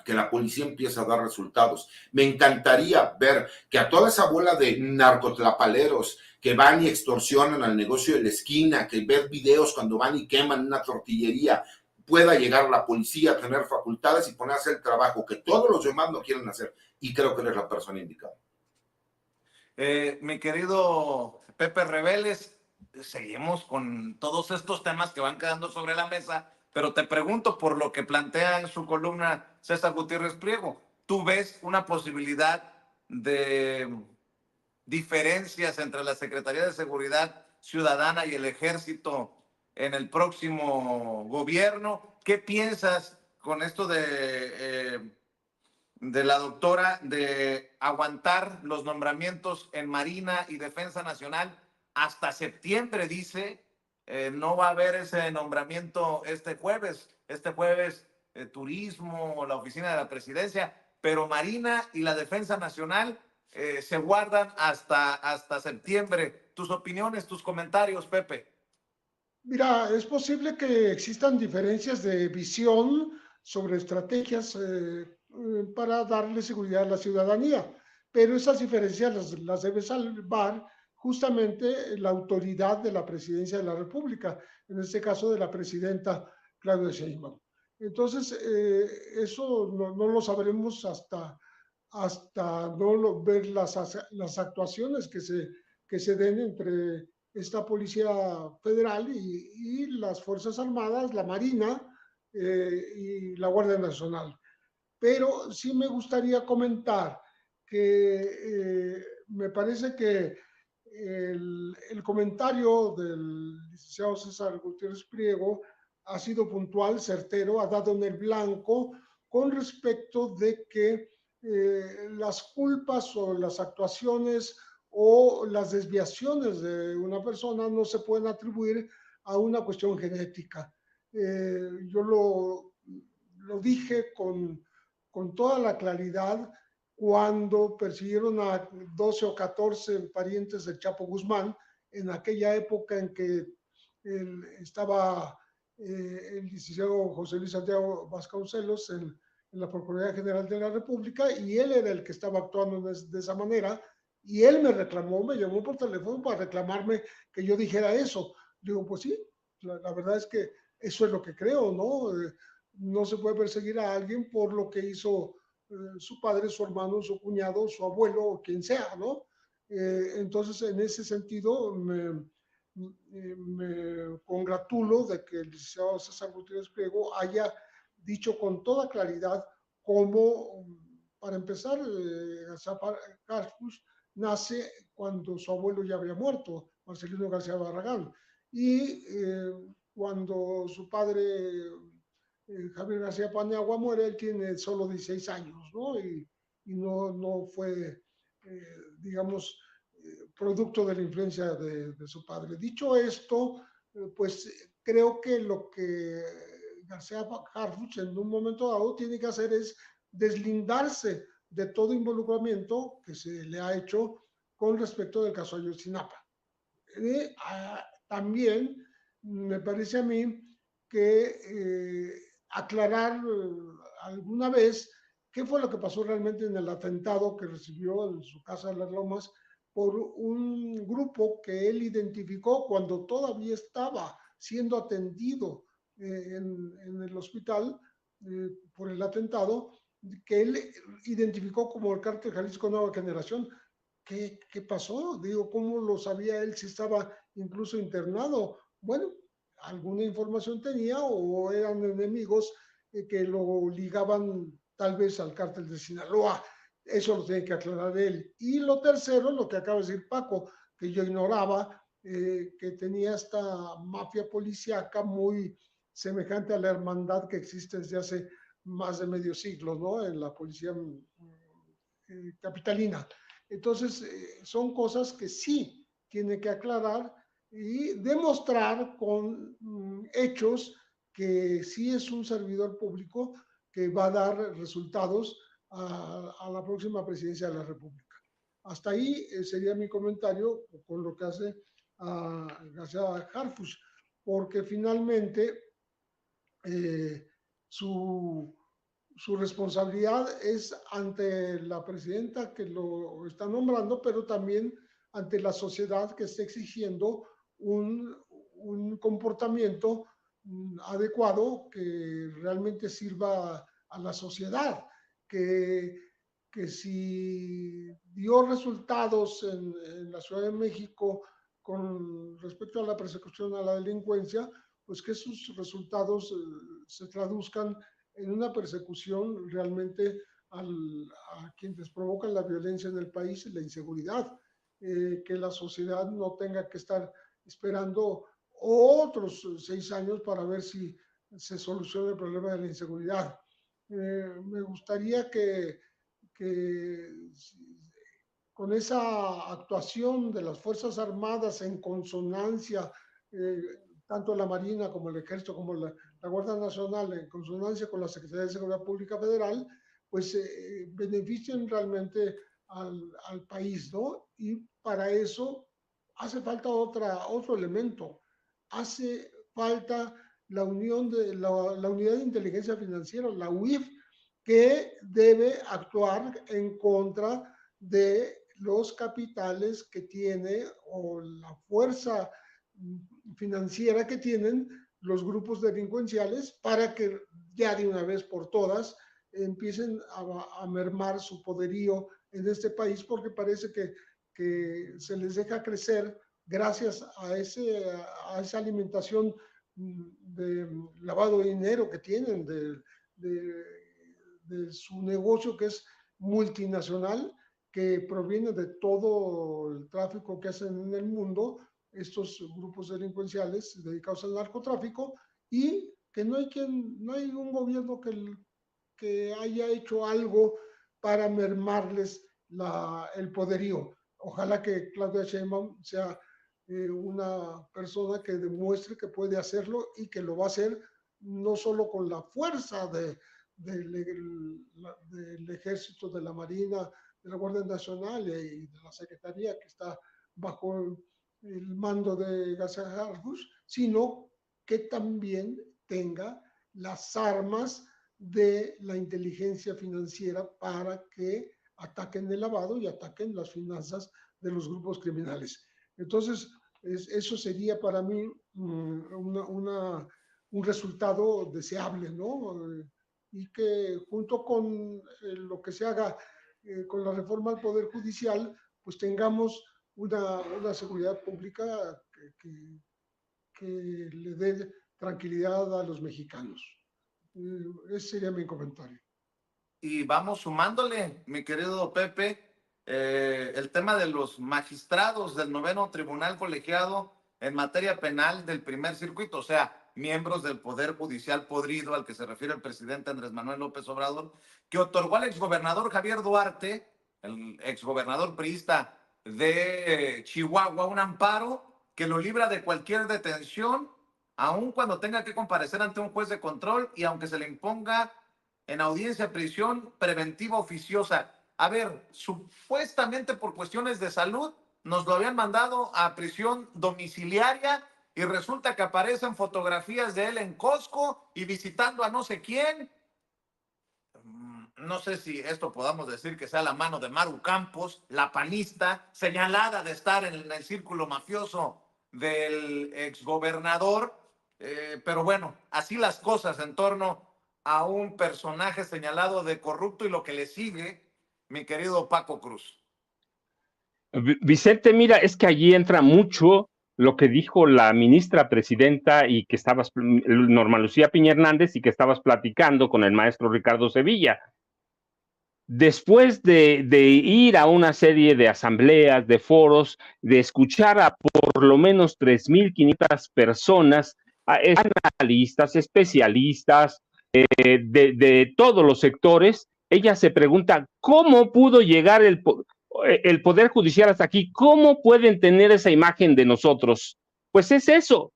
que la policía empiece a dar resultados. Me encantaría ver que a toda esa bola de narcotlapaleros que van y extorsionan al negocio de la esquina, que ver videos cuando van y queman una tortillería, pueda llegar la policía a tener facultades y poner a hacer el trabajo que todos los demás no quieren hacer. Y creo que eres la persona indicada. Mi querido Pepe Rebeles, seguimos con todos estos temas que van quedando sobre la mesa, Pero te pregunto por lo que plantea en su columna César Gutiérrez Priego, ¿tú ves una posibilidad de diferencias entre la Secretaría de Seguridad Ciudadana y el Ejército en el próximo gobierno? ¿Qué piensas con esto de la doctora de aguantar los nombramientos en Marina y Defensa Nacional hasta septiembre? Dice, no va a haber ese nombramiento este jueves. Turismo, la oficina de la presidencia, pero Marina y la Defensa Nacional se guardan hasta septiembre. ¿Tus opiniones, tus comentarios, Pepe? Mira, es posible que existan diferencias de visión sobre estrategias para darle seguridad a la ciudadanía, pero esas diferencias las debe salvar justamente la autoridad de la presidencia de la República, en este caso de la presidenta Claudia Sheinbaum. Entonces, eso no lo sabremos hasta no ver las actuaciones que se den entre esta Policía Federal y las Fuerzas Armadas, la Marina y la Guardia Nacional. Pero sí me gustaría comentar que me parece que el comentario del licenciado César Gutiérrez Priego ha sido puntual, certero, ha dado en el blanco con respecto de que las culpas o las actuaciones o las desviaciones de una persona no se pueden atribuir a una cuestión genética. Yo lo dije con toda la claridad cuando persiguieron a 12 o 14 parientes del Chapo Guzmán, en aquella época en que estaba el licenciado José Luis Santiago Vasconcelos en la Procuraduría General de la República, y él era el que estaba actuando de esa manera, y él me reclamó, me llamó por teléfono para reclamarme que yo dijera eso. Digo, pues sí, la verdad es que eso es lo que creo, ¿no? No se puede perseguir a alguien por lo que hizo su padre, su hermano, su cuñado, su abuelo o quien sea, ¿no? Entonces, en ese sentido, me congratulo de que el licenciado César Gutiérrez Priego haya dicho con toda claridad cómo, para empezar, García Harfuch nace cuando su abuelo ya había muerto, Marcelino García Barragán, y cuando su padre Javier García Paniagua muere, él tiene solo 16 años, ¿no? Y no fue, digamos, producto de la influencia de su padre. Dicho esto, pues creo que lo que García Harfuch en un momento dado tiene que hacer es deslindarse de todo involucramiento que se le ha hecho con respecto del caso Ayotzinapa. También me parece a mí que aclarar alguna vez qué fue lo que pasó realmente en el atentado que recibió en su casa de Las Lomas por un grupo que él identificó cuando todavía estaba siendo atendido en el hospital por el atentado, que él identificó como el Cártel Jalisco Nueva Generación. ¿Qué pasó? Digo, ¿cómo lo sabía él si estaba incluso internado? Bueno, alguna información tenía o eran enemigos que lo ligaban tal vez al cártel de Sinaloa. Eso lo tiene que aclarar él. Y lo tercero, lo que acaba de decir Paco, que yo ignoraba, que tenía esta mafia policíaca muy semejante a la hermandad que existe desde hace más de medio siglo, ¿no? En la policía capitalina. Entonces, son cosas que sí tiene que aclarar y demostrar con hechos que sí es un servidor público que va a dar resultados a la próxima presidencia de la República. Hasta ahí sería mi comentario con lo que hace a García Harfuch, porque finalmente su responsabilidad es ante la presidenta que lo está nombrando, pero también ante la sociedad que está exigiendo un comportamiento adecuado que realmente sirva a la sociedad, que si dio resultados en la Ciudad de México con respecto a la persecución a la delincuencia, pues que esos resultados se traduzcan en una persecución realmente a quienes provocan la violencia en el país y la inseguridad, que la sociedad no tenga que estar esperando otros 6 años para ver si se soluciona el problema de la inseguridad. Me gustaría que con esa actuación de las Fuerzas Armadas en consonancia, tanto la Marina como el Ejército, como la Guardia Nacional, en consonancia con la Secretaría de Seguridad Pública Federal, pues beneficien realmente al país, ¿no? Y para eso hace falta otro elemento. Hace falta la Unidad de Inteligencia Financiera, la UIF, que debe actuar en contra de los capitales que tiene o la fuerza financiera que tienen los grupos delincuenciales, para que ya de una vez por todas empiecen a mermar su poderío en este país, porque parece que se les deja crecer gracias a esa alimentación de lavado de dinero que tienen, de su negocio que es multinacional, que proviene de todo el tráfico que hacen en el mundo estos grupos delincuenciales dedicados al narcotráfico, y que no hay un gobierno que haya hecho algo para mermarles el poderío. Ojalá que Claudia Sheinbaum sea una persona que demuestre que puede hacerlo y que lo va a hacer no solo con la fuerza del Ejército, de la Marina, de la Guardia Nacional y de la Secretaría que está bajo el mando de García Harfuch, sino que también tenga las armas de la inteligencia financiera para que ataquen el lavado y ataquen las finanzas de los grupos criminales. Entonces, eso sería para mí un resultado deseable, ¿no? Y que junto con lo que se haga con la reforma al Poder Judicial, pues tengamos una seguridad pública que le dé tranquilidad a los mexicanos. Ese sería mi comentario. Y vamos sumándole, mi querido Pepe, el tema de los magistrados del 9º Tribunal Colegiado en materia penal del primer circuito, o sea, miembros del Poder Judicial podrido al que se refiere el presidente Andrés Manuel López Obrador, que otorgó al exgobernador Javier Duarte, el exgobernador priista de Chihuahua, un amparo que lo libra de cualquier detención, aun cuando tenga que comparecer ante un juez de control y aunque se le imponga en audiencia prisión preventiva oficiosa. A ver, supuestamente por cuestiones de salud nos lo habían mandado a prisión domiciliaria y resulta que aparecen fotografías de él en Costco y visitando a no sé quién. No sé si esto podamos decir que sea la mano de Maru Campos, la panista, señalada de estar en el círculo mafioso del exgobernador. Pero bueno, así las cosas en torno a un personaje señalado de corrupto y lo que le sigue, mi querido Paco Cruz. Vicente, mira, es que allí entra mucho lo que dijo la ministra presidenta y que estabas, Norma Lucía Piña Hernández, y que estabas platicando con el maestro Ricardo Sevilla. Después de ir a una serie de asambleas, de foros, de escuchar a por lo menos 3.500 personas, analistas, especialistas, de todos los sectores, ella se pregunta cómo pudo llegar el Poder Judicial hasta aquí, cómo pueden tener esa imagen de nosotros. Pues es eso,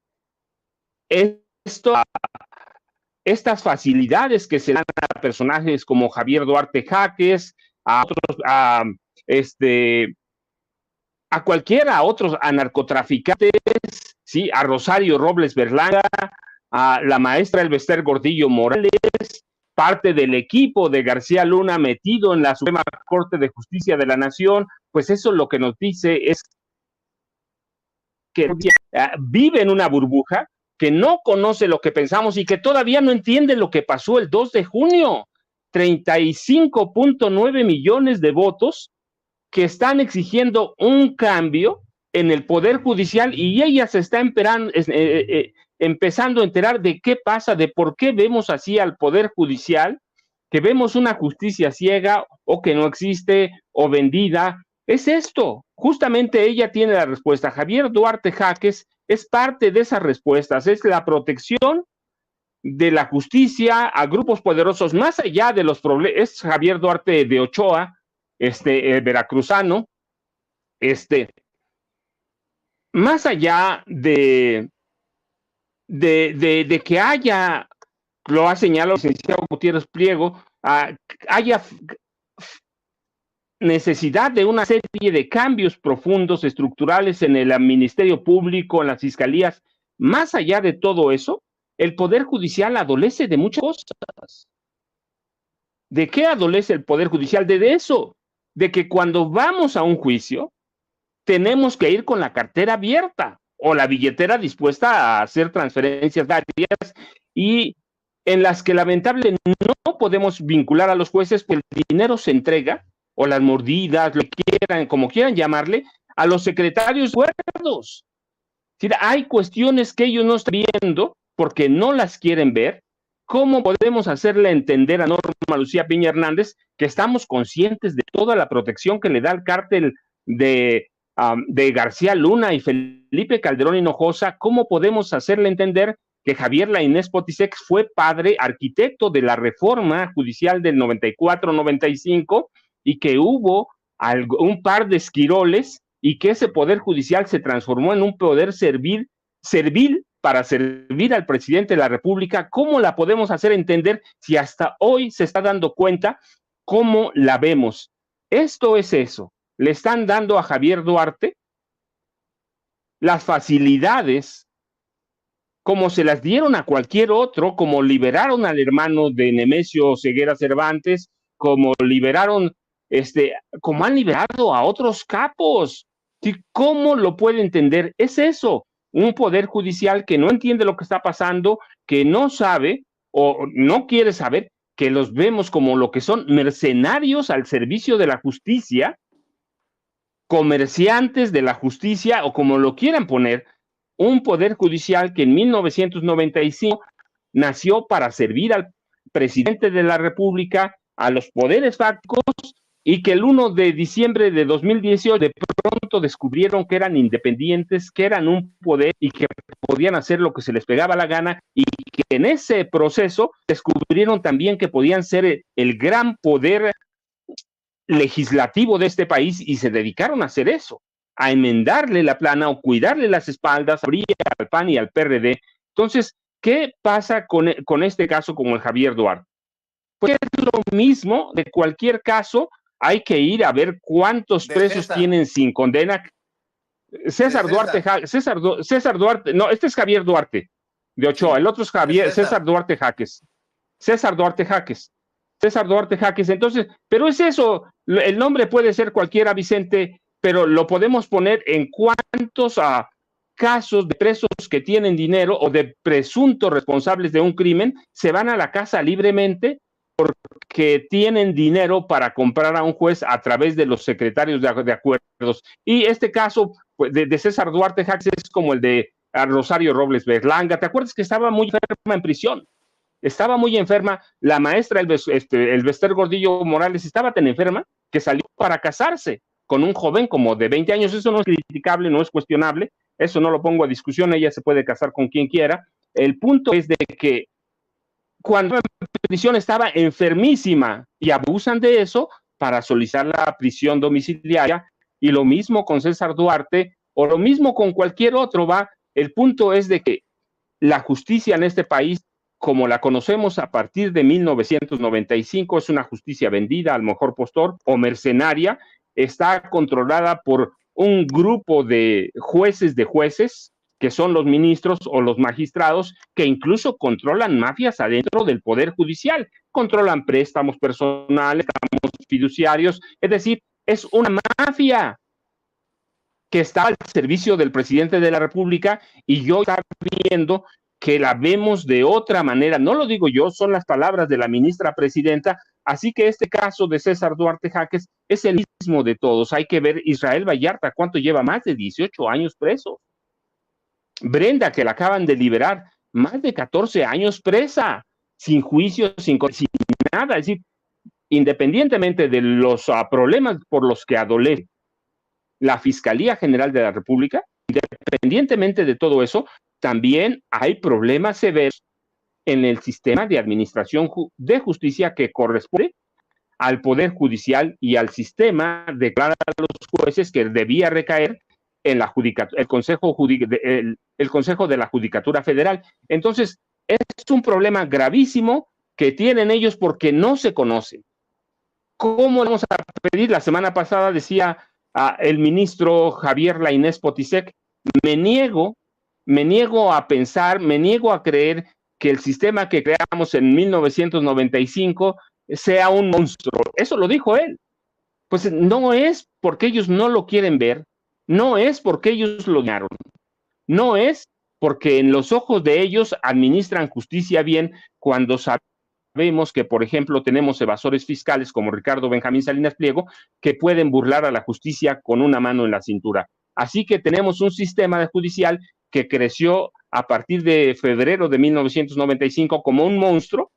estas facilidades que se dan a personajes como Javier Duarte Jaques, a otros, a narcotraficantes, ¿sí? A Rosario Robles Berlanga, a la maestra Elvester Gordillo Morales, parte del equipo de García Luna metido en la Suprema Corte de Justicia de la Nación. Pues eso lo que nos dice es que vive en una burbuja, que no conoce lo que pensamos y que todavía no entiende lo que pasó el 2 de junio. 35.9 millones de votos que están exigiendo un cambio en el Poder Judicial y ella se está empezando a enterar de qué pasa, de por qué vemos así al Poder Judicial, que vemos una justicia ciega o que no existe o vendida. Es esto, justamente ella tiene la respuesta. Javier Duarte Jaques es parte de esas respuestas, es la protección de la justicia a grupos poderosos, más allá de los problemas. Es Javier Duarte de Ochoa, veracruzano, más allá de que haya, lo ha señalado el licenciado Gutiérrez Pliego, haya necesidad de una serie de cambios profundos, estructurales en el Ministerio Público, en las fiscalías. Más allá de todo eso, el Poder Judicial adolece de muchas cosas. ¿De qué adolece el Poder Judicial? De eso, de que cuando vamos a un juicio, tenemos que ir con la cartera abierta o la billetera dispuesta a hacer transferencias diarias y en las que lamentablemente no podemos vincular a los jueces, porque el dinero se entrega, o las mordidas, lo que quieran, como quieran llamarle, a los secretarios de acuerdos. Es decir, hay cuestiones que ellos no están viendo porque no las quieren ver. ¿Cómo podemos hacerle entender a Norma Lucía Piña Hernández que estamos conscientes de toda la protección que le da el cártel de García Luna y Felipe Calderón Hinojosa? ¿Cómo podemos hacerle entender que Javier Lainez Potisek fue padre arquitecto de la reforma judicial del 94-95 y que hubo un par de esquiroles y que ese poder judicial se transformó en un poder servil para servir al presidente de la República? ¿Cómo la podemos hacer entender si hasta hoy se está dando cuenta cómo la vemos? Esto es eso. Le están dando a Javier Duarte las facilidades como se las dieron a cualquier otro, como liberaron al hermano de Nemesio Ceguera Cervantes, como liberaron, como han liberado a otros capos. ¿Cómo lo puede entender? Es eso, un poder judicial que no entiende lo que está pasando, que no sabe o no quiere saber, que los vemos como lo que son mercenarios al servicio de la justicia, comerciantes de la justicia o como lo quieran poner, un poder judicial que en 1995 nació para servir al presidente de la República, a los poderes fácticos, y que el 1 de diciembre de 2018 de pronto descubrieron que eran independientes, que eran un poder y que podían hacer lo que se les pegaba la gana, y que en ese proceso descubrieron también que podían ser el gran poder legislativo de este país y se dedicaron a hacer eso, a enmendarle la plana o cuidarle las espaldas al PAN y al PRD. Entonces, ¿qué pasa con este caso como el Javier Duarte? Pues es lo mismo de cualquier caso, hay que ir a ver cuántos presos tienen sin condena. César Duarte, no, este es Javier Duarte de Ochoa, el otro es César Duarte Jaques. Entonces, pero es eso, el nombre puede ser cualquiera, Vicente, pero lo podemos poner en cuántos casos de presos que tienen dinero o de presuntos responsables de un crimen se van a la casa libremente porque tienen dinero para comprar a un juez a través de los secretarios de acuerdos. Y este caso de César Duarte Jaques es como el de Rosario Robles Berlanga. ¿Te acuerdas que estaba muy enferma en prisión? Estaba muy enferma. La maestra Elvester Gordillo Morales estaba tan enferma que salió para casarse con un joven como de 20 años. Eso no es criticable, no es cuestionable. Eso no lo pongo a discusión. Ella se puede casar con quien quiera. El punto es de que cuando en prisión estaba enfermísima y abusan de eso para solicitar la prisión domiciliaria, y lo mismo con César Duarte o lo mismo con cualquier otro, el punto es de que la justicia en este país, como la conocemos a partir de 1995, es una justicia vendida al mejor postor o mercenaria, está controlada por un grupo de jueces que son los ministros o los magistrados, que incluso controlan mafias adentro del Poder Judicial, controlan préstamos personales, préstamos fiduciarios, es decir, es una mafia que está al servicio del presidente de la República, y yo estoy viendo que la vemos de otra manera. No lo digo yo, son las palabras de la ministra presidenta. Así que este caso de César Duarte Jaques es el mismo de todos. Hay que ver Israel Vallarta, ¿cuánto lleva? Más de 18 años preso. Brenda, que la acaban de liberar, más de 14 años presa, sin juicio, sin nada. Es decir, independientemente de los problemas por los que adolece la Fiscalía General de la República, independientemente de todo eso, también hay problemas severos en el sistema de administración de justicia que corresponde al Poder Judicial y al sistema, declara a los jueces que debía recaer en la el Consejo de la Judicatura Federal. Entonces, es un problema gravísimo que tienen ellos porque no se conocen. ¿Cómo vamos a pedir? La semana pasada decía el ministro Javier Lainez Potisek, me niego a pensar, me niego a creer que el sistema que creamos en 1995 sea un monstruo. Eso lo dijo él. Pues no es porque ellos no lo quieren ver, no es porque ellos lo negaron, no es porque en los ojos de ellos administran justicia bien cuando sabemos que, por ejemplo, tenemos evasores fiscales como Ricardo Benjamín Salinas Pliego que pueden burlar a la justicia con una mano en la cintura. Así que tenemos un sistema judicial que creció a partir de febrero de 1995 como un monstruo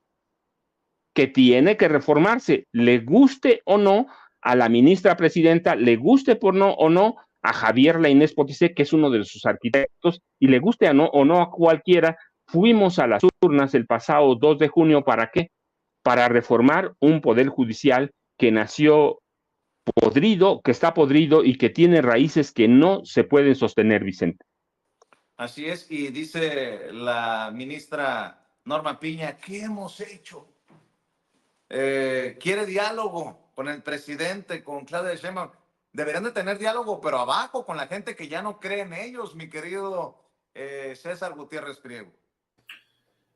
que tiene que reformarse, le guste o no a la ministra presidenta, le guste o no a Javier Lainez Potisek, que es uno de sus arquitectos, y le guste o no a cualquiera. Fuimos a las urnas el pasado 2 de junio, ¿para qué? Para reformar un poder judicial que nació podrido, que está podrido y que tiene raíces que no se pueden sostener, Vicente. Así es, y dice la ministra Norma Piña, ¿qué hemos hecho? Quiere diálogo con el presidente, con Claudia Sheinbaum. Deberían de tener diálogo, pero abajo, con la gente que ya no cree en ellos, mi querido César Gutiérrez Priego.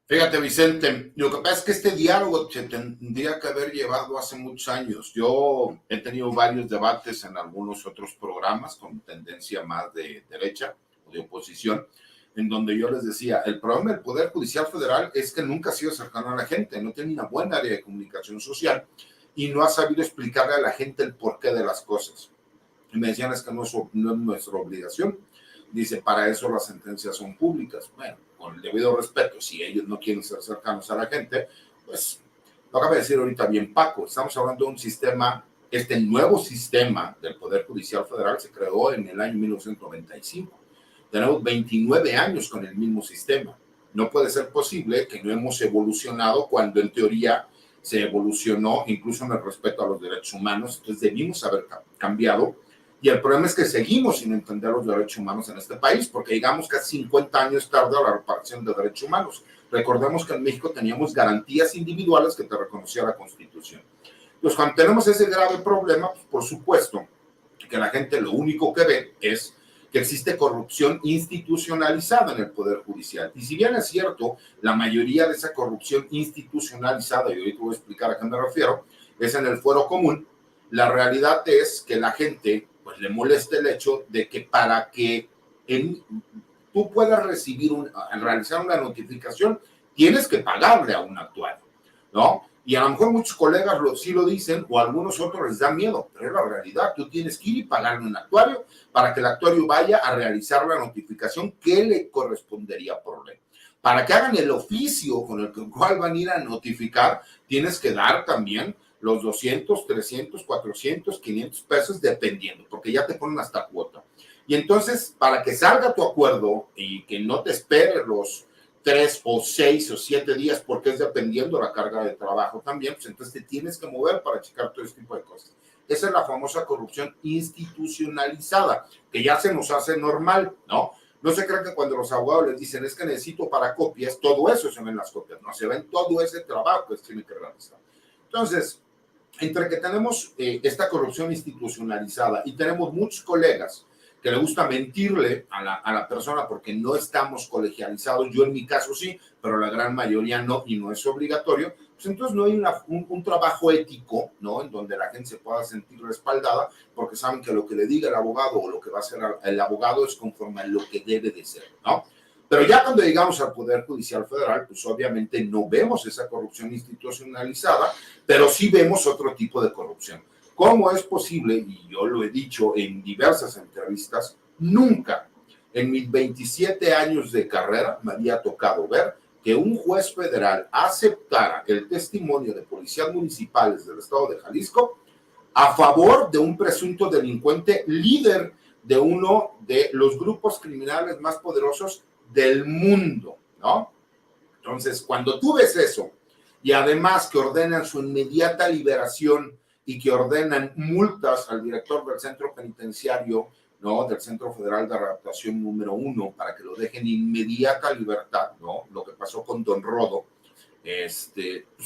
Fíjate, Vicente, lo que pasa es que este diálogo se tendría que haber llevado hace muchos años. Yo he tenido varios debates en algunos otros programas con tendencia más de derecha o de oposición, en donde yo les decía, el problema del Poder Judicial Federal es que nunca ha sido cercano a la gente, no tiene una buena área de comunicación social y no ha sabido explicarle a la gente el porqué de las cosas. Y me decían, es que no es nuestra obligación. Dice, para eso las sentencias son públicas. Bueno, con el debido respeto, si ellos no quieren ser cercanos a la gente, pues lo acaba de decir ahorita bien Paco, estamos hablando de un sistema, este nuevo sistema del Poder Judicial Federal se creó en el año 1995. Tenemos 29 años con el mismo sistema. No puede ser posible que no hemos evolucionado cuando en teoría se evolucionó incluso en el respeto a los derechos humanos. Entonces debimos haber cambiado. Y el problema es que seguimos sin entender los derechos humanos en este país, porque llegamos casi 50 años tarde a la reparación de derechos humanos. Recordemos que en México teníamos garantías individuales que te reconocía la Constitución. Pues cuando tenemos ese grave problema, pues por supuesto que la gente lo único que ve es que existe corrupción institucionalizada en el Poder Judicial. Y si bien es cierto, la mayoría de esa corrupción institucionalizada, y ahorita voy a explicar a qué me refiero, es en el fuero común, la realidad es que la gente pues le molesta el hecho de que para que tú puedas realizar una notificación, tienes que pagarle a un actuario, ¿no? Y a lo mejor muchos colegas sí lo dicen, o a algunos otros les da miedo, pero es la realidad. Tú tienes que ir y pagarle a un actuario para que el actuario vaya a realizar la notificación que le correspondería por ley. Para que hagan el oficio con el cual van a ir a notificar, tienes que dar también los 200, 300, 400, 500 pesos, dependiendo, porque ya te ponen hasta cuota. Y entonces, para que salga tu acuerdo y que no te esperes los 3 o 6 o 7 días, porque es dependiendo la carga de trabajo también, pues entonces te tienes que mover para checar todo este tipo de cosas. Esa es la famosa corrupción institucionalizada, que ya se nos hace normal, ¿no? No se cree que cuando los abogados les dicen, es que necesito para copias, todo eso se ve en las copias, no, se ve en todo ese trabajo que tiene que realizar. Entonces, entre que tenemos esta corrupción institucionalizada y tenemos muchos colegas que le gusta mentirle a la persona porque no estamos colegializados, yo en mi caso sí, pero la gran mayoría no, y no es obligatorio, pues entonces no hay un trabajo ético, ¿no? En donde la gente se pueda sentir respaldada, porque saben que lo que le diga el abogado o lo que va a hacer el abogado es conforme a lo que debe de ser, ¿no? Pero ya cuando llegamos al Poder Judicial Federal, pues obviamente no vemos esa corrupción institucionalizada, pero sí vemos otro tipo de corrupción. ¿Cómo es posible? Y yo lo he dicho en diversas entrevistas, nunca En mis 27 años de carrera me había tocado ver que un juez federal aceptara el testimonio de policías municipales del estado de Jalisco a favor de un presunto delincuente líder de uno de los grupos criminales más poderosos del mundo, ¿no? Entonces, cuando tú ves eso, y además que ordenan su inmediata liberación y que ordenan multas al director del centro penitenciario, ¿no? Del Centro Federal de Readaptación número 1, para que lo dejen inmediata libertad, ¿no? Lo que pasó con Don Rodo. Pues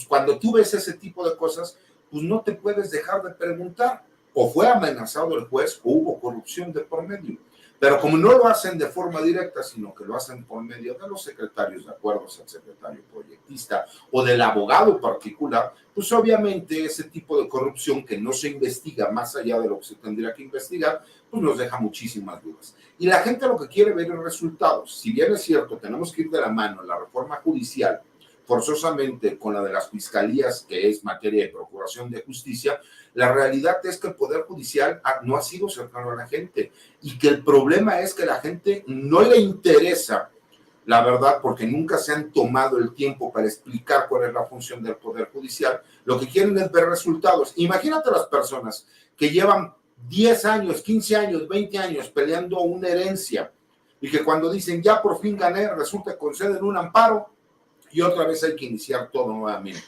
cuando tú ves ese tipo de cosas, pues no te puedes dejar de preguntar, o fue amenazado el juez o hubo corrupción de por medio. Pero como no lo hacen de forma directa, sino que lo hacen por medio de los secretarios de acuerdos, el secretario proyectista o del abogado particular, pues obviamente ese tipo de corrupción que no se investiga más allá de lo que se tendría que investigar, pues nos deja muchísimas dudas. Y la gente lo que quiere ver es resultados. Si bien es cierto, tenemos que ir de la mano en la reforma judicial, forzosamente con la de las fiscalías, que es materia de procuración de justicia, la realidad es que el Poder Judicial no ha sido cercano a la gente y que el problema es que la gente no le interesa, la verdad, porque nunca se han tomado el tiempo para explicar cuál es la función del Poder Judicial. Lo que quieren es ver resultados. Imagínate las personas que llevan 10 años, 15 años, 20 años peleando una herencia y que cuando dicen ya por fin gané, resulta que conceden un amparo y otra vez hay que iniciar todo nuevamente.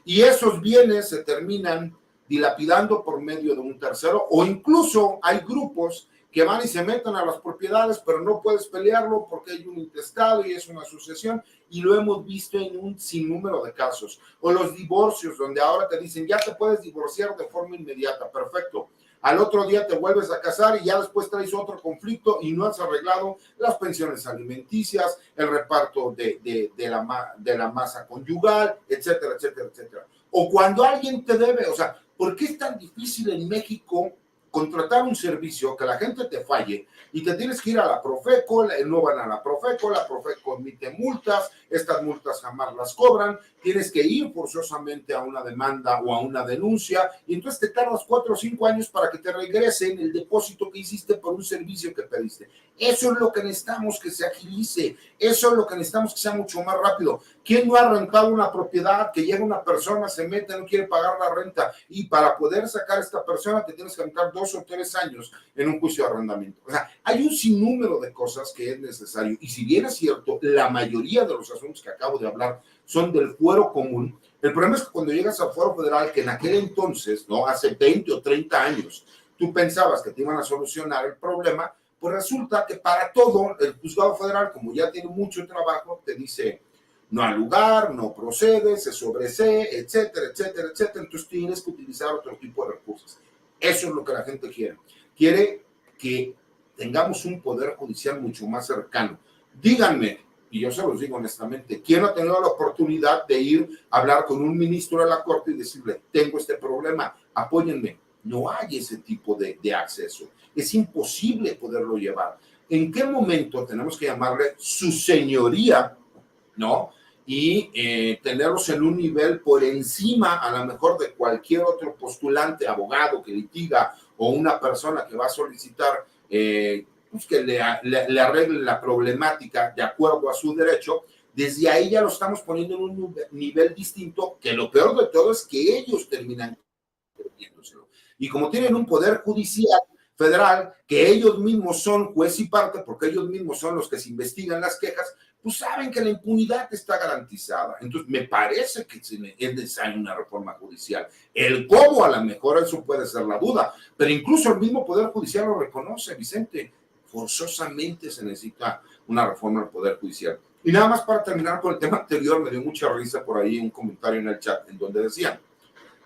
Y esos bienes se terminan dilapidando por medio de un tercero, o incluso hay grupos que van y se meten a las propiedades, pero no puedes pelearlo porque hay un intestado y es una sucesión, y lo hemos visto en un sinnúmero de casos. O los divorcios, donde ahora te dicen, ya te puedes divorciar de forma inmediata, perfecto. Al otro día te vuelves a casar y ya después traes otro conflicto y no has arreglado las pensiones alimenticias, el reparto de la masa conyugal, etcétera, etcétera, etcétera. O cuando alguien te debe, o sea, ¿por qué es tan difícil en México contratar un servicio que la gente te falle y te tienes que ir a la Profeco, no van a la Profeco emite multas, estas multas jamás las cobran, tienes que ir forzosamente a una demanda o a una denuncia y entonces te tardas 4 o 5 años para que te regresen el depósito que hiciste por un servicio que pediste. Eso es lo que necesitamos que se agilice, eso es lo que necesitamos que sea mucho más rápido. ¿Quién no ha rentado una propiedad que llega una persona, se mete, no quiere pagar la renta y para poder sacar a esta persona te tienes que rentar 2 o 3 años en un juicio de arrendamiento? O sea, hay un sinnúmero de cosas que es necesario y si bien es cierto, la mayoría de los asuntos que acabo de hablar son del fuero común, el problema es que cuando llegas al fuero federal, que en aquel entonces, no, hace 20 o 30 años, tú pensabas que te iban a solucionar el problema, pues resulta que para todo el juzgado federal, como ya tiene mucho trabajo, te dice no hay lugar, no procede, se sobresee, etcétera, etcétera, etcétera. Entonces tienes que utilizar otro tipo de recursos. Eso es lo que la gente quiere. Quiere que tengamos un poder judicial mucho más cercano. Díganme, y yo se los digo honestamente, ¿quién ha tenido la oportunidad de ir a hablar con un ministro de la Corte y decirle, tengo este problema, apóyenme? No hay ese tipo de acceso. Es imposible poderlo llevar. ¿En qué momento tenemos que llamarle su señoría, ¿no? Y tenerlos en un nivel por encima, a lo mejor, de cualquier otro postulante, abogado que litiga o una persona que va a solicitar pues que le arregle la problemática de acuerdo a su derecho? Desde ahí ya lo estamos poniendo en un nivel distinto, que lo peor de todo es que ellos terminan perdiéndoselo. Y como tienen un poder judicial federal, que ellos mismos son juez y parte, porque ellos mismos son los que se investigan las quejas, pues saben que la impunidad está garantizada. Entonces, me parece que es necesaria una reforma judicial. El cómo, a lo mejor, eso puede ser la duda, pero incluso el mismo Poder Judicial lo reconoce, Vicente. Forzosamente se necesita una reforma del Poder Judicial. Y nada más para terminar con el tema anterior, me dio mucha risa por ahí un comentario en el chat en donde decían,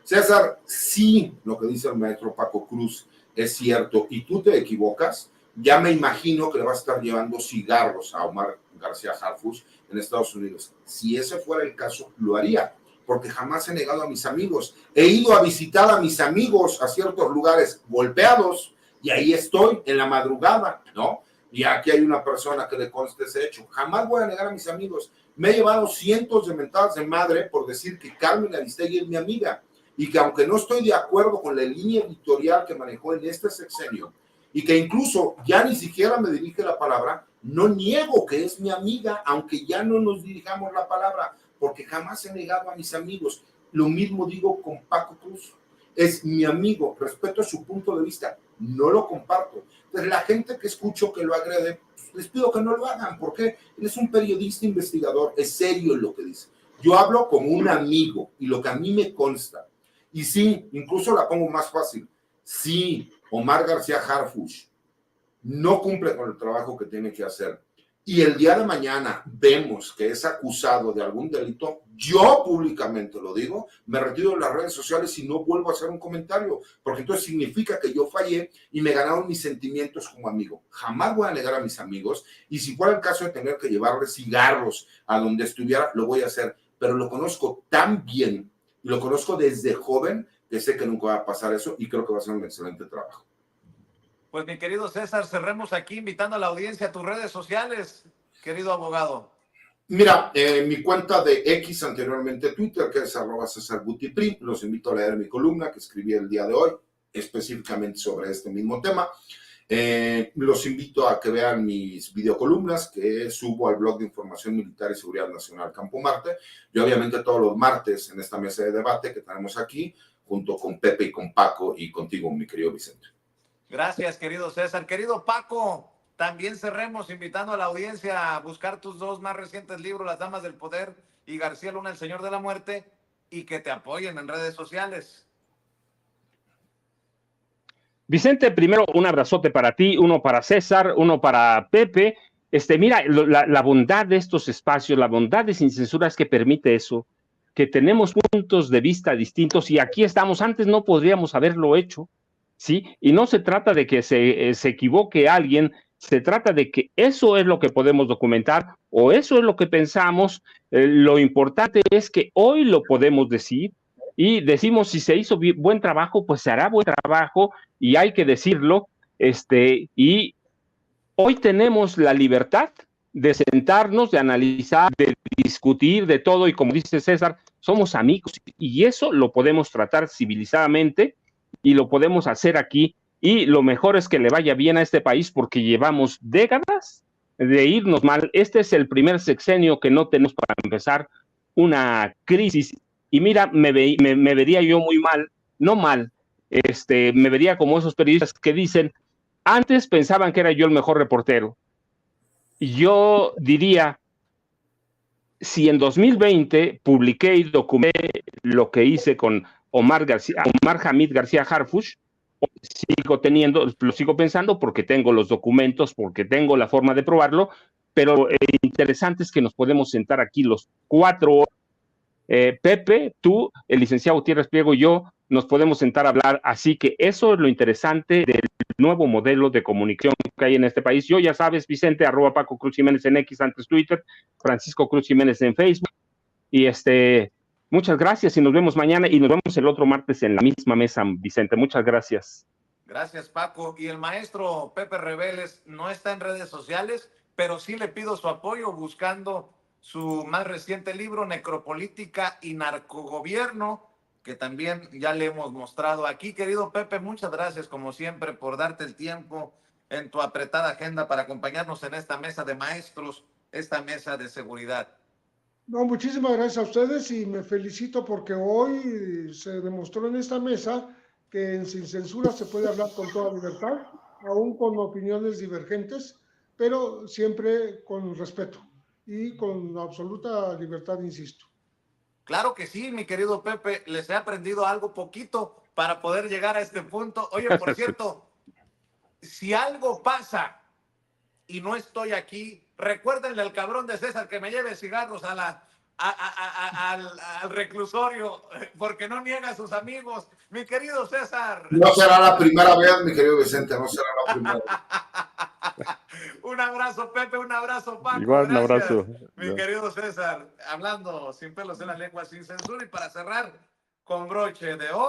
César, sí, lo que dice el maestro Paco Cruz es cierto, y tú te equivocas, ya me imagino que le vas a estar llevando cigarros a Omar García Harfuch en Estados Unidos. Si ese fuera el caso, lo haría, porque jamás he negado a mis amigos. He ido a visitar a mis amigos a ciertos lugares golpeados y ahí estoy en la madrugada, ¿no? Y aquí hay una persona que le conste ese hecho. Jamás voy a negar a mis amigos. Me he llevado cientos de mentadas de madre por decir que Carmen Aristegui es mi amiga y que aunque no estoy de acuerdo con la línea editorial que manejó en este sexenio, y que incluso ya ni siquiera me dirige la palabra, no niego que es mi amiga, aunque ya no nos dirijamos la palabra, porque jamás he negado a mis amigos. Lo mismo digo con Paco Cruz. Es mi amigo, respeto su punto de vista, no lo comparto. Entonces, la gente que escucho que lo agrede, pues, les pido que no lo hagan, porque él es un periodista investigador, es serio en lo que dice. Yo hablo como un amigo y lo que a mí me consta. Y sí, incluso la pongo más fácil. Sí, Omar García Harfuch no cumple con el trabajo que tiene que hacer, y el día de mañana vemos que es acusado de algún delito, yo públicamente lo digo, me retiro de las redes sociales y no vuelvo a hacer un comentario, porque entonces significa que yo fallé y me ganaron mis sentimientos como amigo. Jamás voy a negar a mis amigos, y si fuera el caso de tener que llevarles cigarros a donde estuviera, lo voy a hacer, pero lo conozco tan bien, y lo conozco desde joven, que sé que nunca va a pasar eso, y creo que va a ser un excelente trabajo. Pues mi querido César, cerremos aquí invitando a la audiencia a tus redes sociales, querido abogado. Mira, mi cuenta de X, anteriormente Twitter, que es @CésarGutiPrim, los invito a leer mi columna que escribí el día de hoy, específicamente sobre este mismo tema. Los invito a que vean mis videocolumnas que subo al blog de Información Militar y Seguridad Nacional Campo Marte, y obviamente todos los martes en esta mesa de debate que tenemos aquí, junto con Pepe y con Paco y contigo, mi querido Vicente. Gracias, querido César. Querido Paco, también cerremos invitando a la audiencia a buscar tus dos más recientes libros, Las Damas del Poder y García Luna, El Señor de la Muerte, y que te apoyen en redes sociales. Vicente, primero un abrazote para ti, uno para César, uno para Pepe. Mira, la bondad de estos espacios, la bondad de Sin Censura es que permite eso, que tenemos puntos de vista distintos, y aquí estamos. Antes no podríamos haberlo hecho, ¿sí? Y no se trata de que se equivoque alguien, se trata de que eso es lo que podemos documentar o eso es lo que pensamos. Lo importante es que hoy lo podemos decir y decimos, si se hizo buen trabajo, pues se hará buen trabajo y hay que decirlo. Y hoy tenemos la libertad de sentarnos, de analizar, de discutir, de todo, y como dice César, somos amigos y eso lo podemos tratar civilizadamente y lo podemos hacer aquí, y lo mejor es que le vaya bien a este país porque llevamos décadas de irnos mal. Este es el primer sexenio que no tenemos, para empezar, una crisis, y mira, me vería yo muy mal, no mal, me vería como esos periodistas que dicen, antes pensaban que era yo el mejor reportero. Yo diría, si en 2020 publiqué y documenté lo que hice con Omar Hamid García Harfuch, lo sigo pensando porque tengo los documentos, porque tengo la forma de probarlo, pero interesante es que nos podemos sentar aquí los cuatro, Pepe, tú, el licenciado Gutiérrez Priego y yo, nos podemos sentar a hablar, así que eso es lo interesante del nuevo modelo de comunicación que hay en este país. Yo, ya sabes, Vicente, @Paco Cruz Jiménez en X, antes Twitter, Francisco Cruz Jiménez en Facebook, y muchas gracias y nos vemos mañana y nos vemos el otro martes en la misma mesa, Vicente. Muchas gracias. Gracias, Paco. Y el maestro Pepe Reveles no está en redes sociales, pero sí le pido su apoyo buscando su más reciente libro, Necropolítica y Narcogobierno, que también ya le hemos mostrado aquí. Querido Pepe, muchas gracias como siempre por darte el tiempo en tu apretada agenda para acompañarnos en esta mesa de maestros, esta mesa de seguridad. No, muchísimas gracias a ustedes y me felicito porque hoy se demostró en esta mesa que en Sin Censura se puede hablar con toda libertad, aún con opiniones divergentes, pero siempre con respeto y con absoluta libertad, insisto. Claro que sí, mi querido Pepe, les he aprendido algo poquito para poder llegar a este punto. Oye, por cierto, si algo pasa y no estoy aquí, recuérdenle al cabrón de César que me lleve cigarros al reclusorio, porque no niega a sus amigos. Mi querido César. No será la primera vez, mi querido Vicente, no será la primera vez. Un abrazo, Pepe, un abrazo, Paco. Igual, un gracias, abrazo. mi querido César, hablando sin pelos en la lengua, sin censura, y para cerrar con broche de oro.